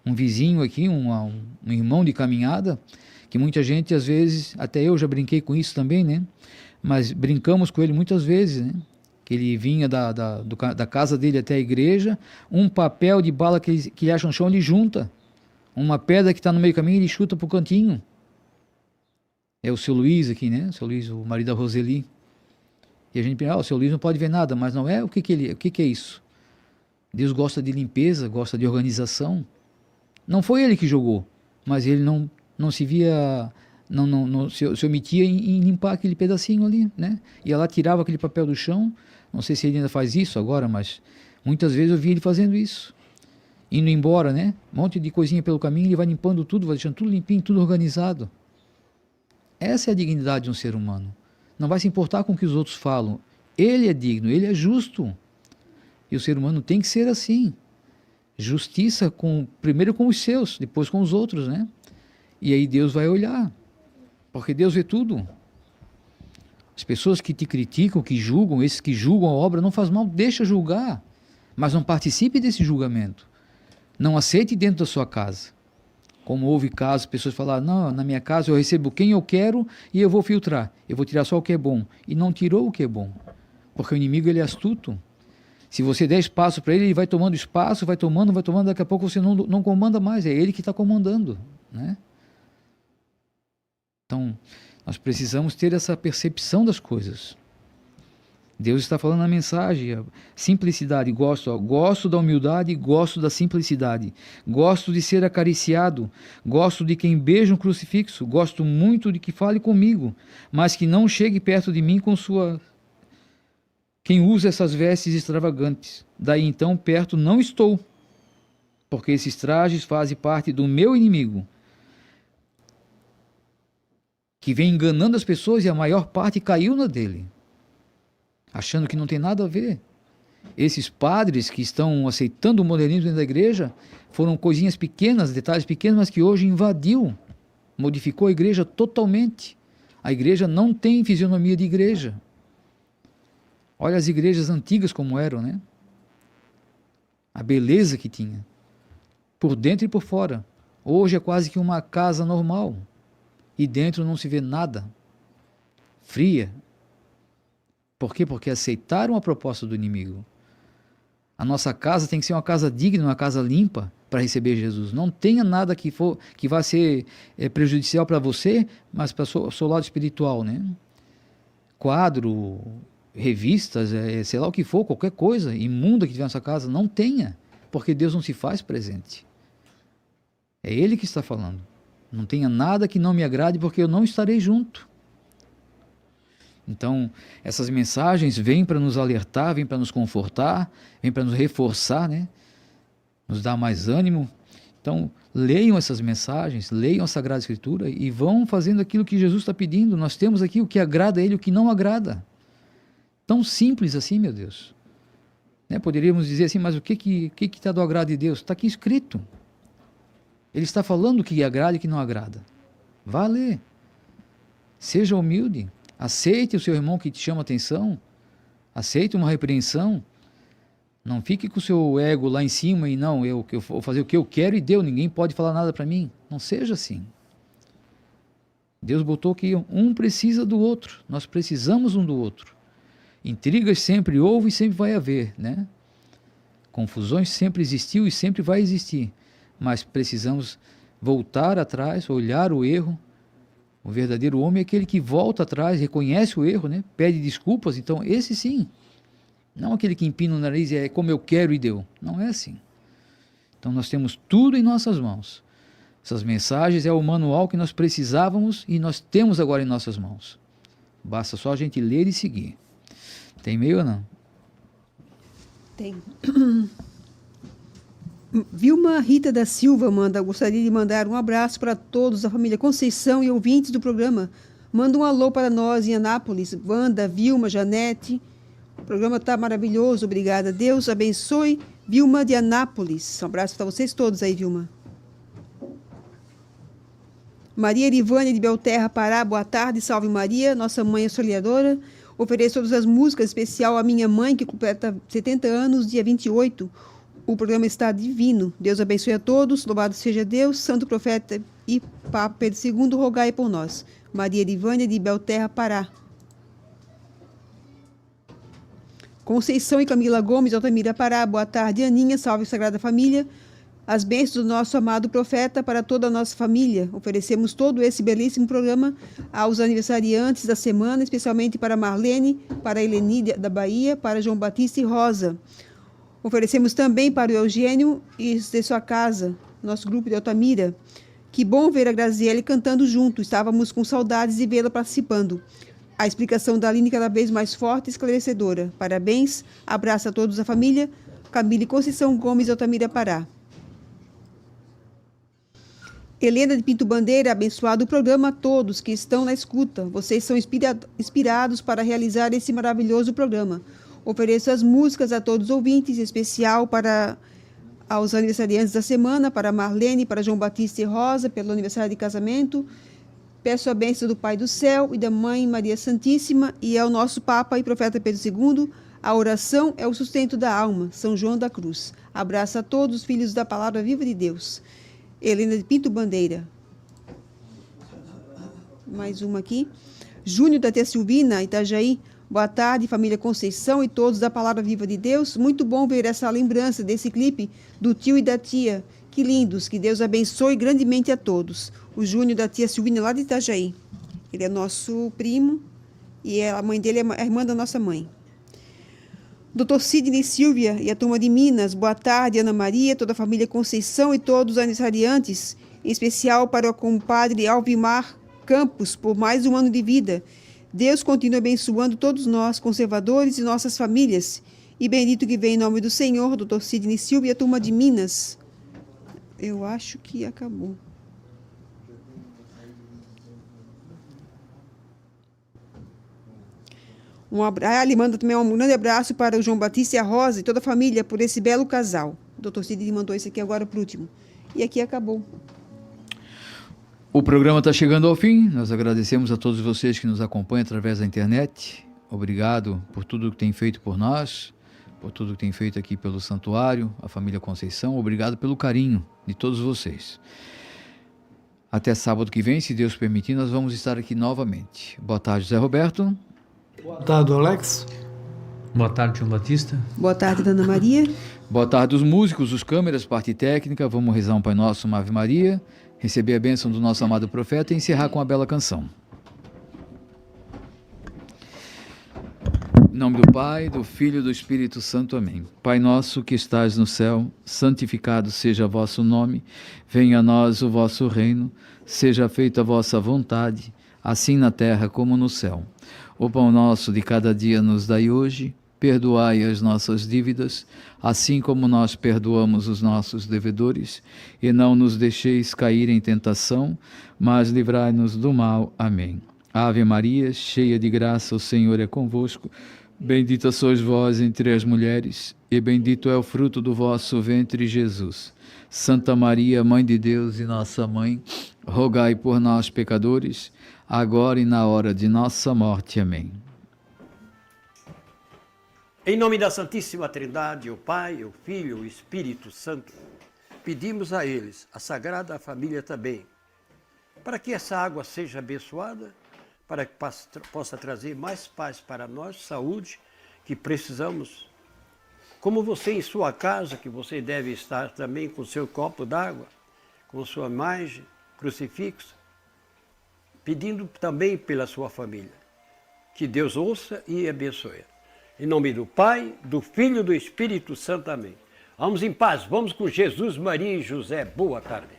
vizinho aqui, um irmão de caminhada, Que muita gente, às vezes, até eu já brinquei com isso também, né? Mas brincamos com ele muitas vezes, né? Que ele vinha da casa dele até a igreja, um papel de bala que ele acha no chão, ele junta. Uma pedra que está no meio do caminho, ele chuta para o cantinho. É o seu Luiz aqui, né? O seu Luiz, o marido da Roseli. E a gente pensa, o seu Luiz não pode ver nada, mas não é. O que é isso? Deus gosta de limpeza, gosta de organização. Não foi ele que jogou, mas ele não se via, não se omitia em limpar aquele pedacinho ali, né? E ela tirava aquele papel do chão. Não sei se ele ainda faz isso agora, mas muitas vezes eu vi ele fazendo isso. Indo embora, né? Um monte de coisinha pelo caminho, ele vai limpando tudo, vai deixando tudo limpinho, tudo organizado. Essa é a dignidade de um ser humano. Não vai se importar com o que os outros falam. Ele é digno, ele é justo. E o ser humano tem que ser assim. Justiça primeiro com os seus, depois com os outros, né? E aí Deus vai olhar. Porque Deus vê tudo. As pessoas que te criticam, que julgam, esses que julgam a obra, não faz mal, deixa julgar. Mas não participe desse julgamento. Não aceite dentro da sua casa. Como houve casos, pessoas falaram, não, na minha casa eu recebo quem eu quero e eu vou filtrar. Eu vou tirar só o que é bom. E não tirou o que é bom. Porque o inimigo, ele é astuto. Se você der espaço para ele, ele vai tomando espaço, vai tomando, daqui a pouco você não comanda mais. É ele que está comandando, né? Então, nós precisamos ter essa percepção das coisas. Deus está falando na mensagem, simplicidade, gosto da humildade, gosto da simplicidade, gosto de ser acariciado, gosto de quem beija um crucifixo, gosto muito de que fale comigo, mas que não chegue perto de mim com quem usa essas vestes extravagantes. Daí então perto não estou, porque esses trajes fazem parte do meu inimigo, que vem enganando as pessoas e a maior parte caiu na dele, achando que não tem nada a ver. Esses padres que estão aceitando o modernismo dentro da igreja foram coisinhas pequenas, detalhes pequenos, mas que hoje invadiu, modificou a igreja totalmente. A igreja não tem fisionomia de igreja. Olha as igrejas antigas como eram, né? A beleza que tinha, por dentro e por fora. Hoje é quase que uma casa normal, e dentro não se vê nada, fria. Por quê? Porque aceitaram a proposta do inimigo. A nossa casa tem que ser uma casa digna, uma casa limpa para receber Jesus. Não tenha nada que vá ser prejudicial para você, mas para o seu lado espiritual, né? Quadro, revistas, sei lá o que for, qualquer coisa imunda que tiver na sua casa, não tenha, porque Deus não se faz presente. É Ele que está falando. Não tenha nada que não me agrade, porque eu não estarei junto. Então, essas mensagens vêm para nos alertar, vêm para nos confortar, vêm para nos reforçar, né? Nos dar mais ânimo. Então, leiam essas mensagens, leiam a Sagrada Escritura e vão fazendo aquilo que Jesus está pedindo. Nós temos aqui o que agrada a Ele e o que não agrada. Tão simples assim, meu Deus. Né? Poderíamos dizer assim, mas o que está do agrado de Deus? Está aqui escrito. Ele está falando o que agrada e o que não agrada. Vá ler. Seja humilde. Aceite o seu irmão que te chama a atenção. Aceite uma repreensão. Não fique com o seu ego lá em cima e não, eu vou fazer o que eu quero e deu, ninguém pode falar nada para mim. Não seja assim. Deus botou que um precisa do outro. Nós precisamos um do outro. Intrigas sempre houve e sempre vai haver, né? Confusões sempre existiu e sempre vai existir. Mas precisamos voltar atrás, olhar o erro. O verdadeiro homem é aquele que volta atrás, reconhece o erro, né? Pede desculpas. Então, esse sim. Não aquele que empina o nariz e é como eu quero e deu. Não é assim. Então, nós temos tudo em nossas mãos. Essas mensagens é o manual que nós precisávamos e nós temos agora em nossas mãos. Basta só a gente ler e seguir. Tem e-mail ou não? Tem. Vilma Rita da Silva gostaria de mandar um abraço para todos da família Conceição e ouvintes do programa. Manda um alô para nós em Anápolis. Wanda, Vilma, Janete. O programa está maravilhoso, obrigada. Deus abençoe Vilma de Anápolis. Um abraço para vocês todos aí, Vilma. Maria Erivânia de Belterra, Pará, boa tarde, salve Maria, nossa mãe auxiliadora. Ofereço todas as músicas, especial à minha mãe, que completa 70 anos, dia 28. O programa está divino. Deus abençoe a todos, louvado seja Deus, santo profeta e Papa Pedro II, rogai por nós. Maria Edivânia de Belterra, Pará. Conceição e Camila Gomes, Altamira, Pará. Boa tarde, Aninha. Salve, Sagrada Família. As bênçãos do nosso amado profeta para toda a nossa família. Oferecemos todo esse belíssimo programa aos aniversariantes da semana, especialmente para Marlene, para Eleni da Bahia, para João Batista e Rosa. Oferecemos também para o Eugênio e de sua casa, nosso grupo de Altamira. Que bom ver a Graziele cantando junto. Estávamos com saudades de vê-la participando. A explicação da Aline cada vez mais forte e esclarecedora. Parabéns. Abraço a todos a família. Camila Conceição Gomes, Altamira, Pará. Helena de Pinto Bandeira, abençoado o programa a todos que estão na escuta. Vocês são inspirados para realizar esse maravilhoso programa. Ofereço as músicas a todos os ouvintes, em especial para aos aniversariantes da semana, para Marlene, para João Batista e Rosa, pelo aniversário de casamento. Peço a bênção do Pai do Céu e da Mãe Maria Santíssima e ao nosso Papa e Profeta Pedro II. A oração é o sustento da alma. São João da Cruz. Abraço a todos os filhos da Palavra Viva de Deus. Helena de Pinto Bandeira. Mais uma aqui. Júnior da Tia Silvina, Itajaí. Boa tarde, família Conceição e todos da Palavra Viva de Deus. Muito bom ver essa lembrança desse clipe do tio e da tia. Que lindos, que Deus abençoe grandemente a todos. O Júnior da Tia Silvina, lá de Itajaí. Ele é nosso primo e a mãe dele é a irmã da nossa mãe. Dr. Sidney Silvia e a turma de Minas. Boa tarde, Ana Maria, toda a família Conceição e todos os aniversariantes. Em especial para o compadre Alvimar Campos, por mais um ano de vida. Deus continue abençoando todos nós, conservadores e nossas famílias. E bendito que vem em nome do Senhor, Dr. Sidney Silva e a turma de Minas. Eu acho que acabou. Ele manda também um grande abraço para o João Batista e a Rosa e toda a família por esse belo casal. O Dr. Sidney mandou isso aqui agora para o último. E aqui acabou. O programa está chegando ao fim. Nós agradecemos a todos vocês que nos acompanham através da internet. Obrigado por tudo que tem feito por nós, por tudo que tem feito aqui pelo Santuário, a família Conceição. Obrigado pelo carinho de todos vocês. Até sábado que vem, se Deus permitir, nós vamos estar aqui novamente. Boa tarde, José Roberto. Boa tarde, Alex. Boa tarde, João Batista. Boa tarde, Ana Maria. Boa tarde, os músicos, os câmeras, parte técnica. Vamos rezar um Pai Nosso, uma Ave Maria, receber a bênção do nosso amado profeta e encerrar com a bela canção. Em nome do Pai, do Filho e do Espírito Santo. Amém. Pai nosso que estás no céu, santificado seja o vosso nome. Venha a nós o vosso reino. Seja feita a vossa vontade, assim na terra como no céu. O pão nosso de cada dia nos dai hoje. Perdoai as nossas dívidas, assim como nós perdoamos os nossos devedores, e não nos deixeis cair em tentação, mas livrai-nos do mal. Amém. Ave Maria, cheia de graça, o Senhor é convosco. Bendita sois vós entre as mulheres, e bendito é o fruto do vosso ventre, Jesus. Santa Maria, Mãe de Deus e nossa Mãe, rogai por nós, pecadores, agora e na hora de nossa morte. Amém. Em nome da Santíssima Trindade, o Pai, o Filho e o Espírito Santo, pedimos a eles, a Sagrada Família também, para que essa água seja abençoada, para que possa trazer mais paz para nós, saúde, que precisamos. Como você em sua casa, que você deve estar também com seu copo d'água, com sua imagem, crucifixo, pedindo também pela sua família. Que Deus ouça e abençoe. Em nome do Pai, do Filho e do Espírito Santo. Amém. Vamos em paz, vamos com Jesus, Maria e José. Boa tarde.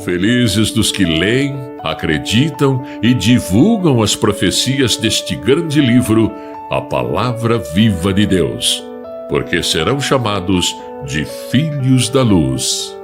Felizes dos que leem, acreditam e divulgam as profecias deste grande livro, a Palavra Viva de Deus, porque serão chamados de filhos da luz.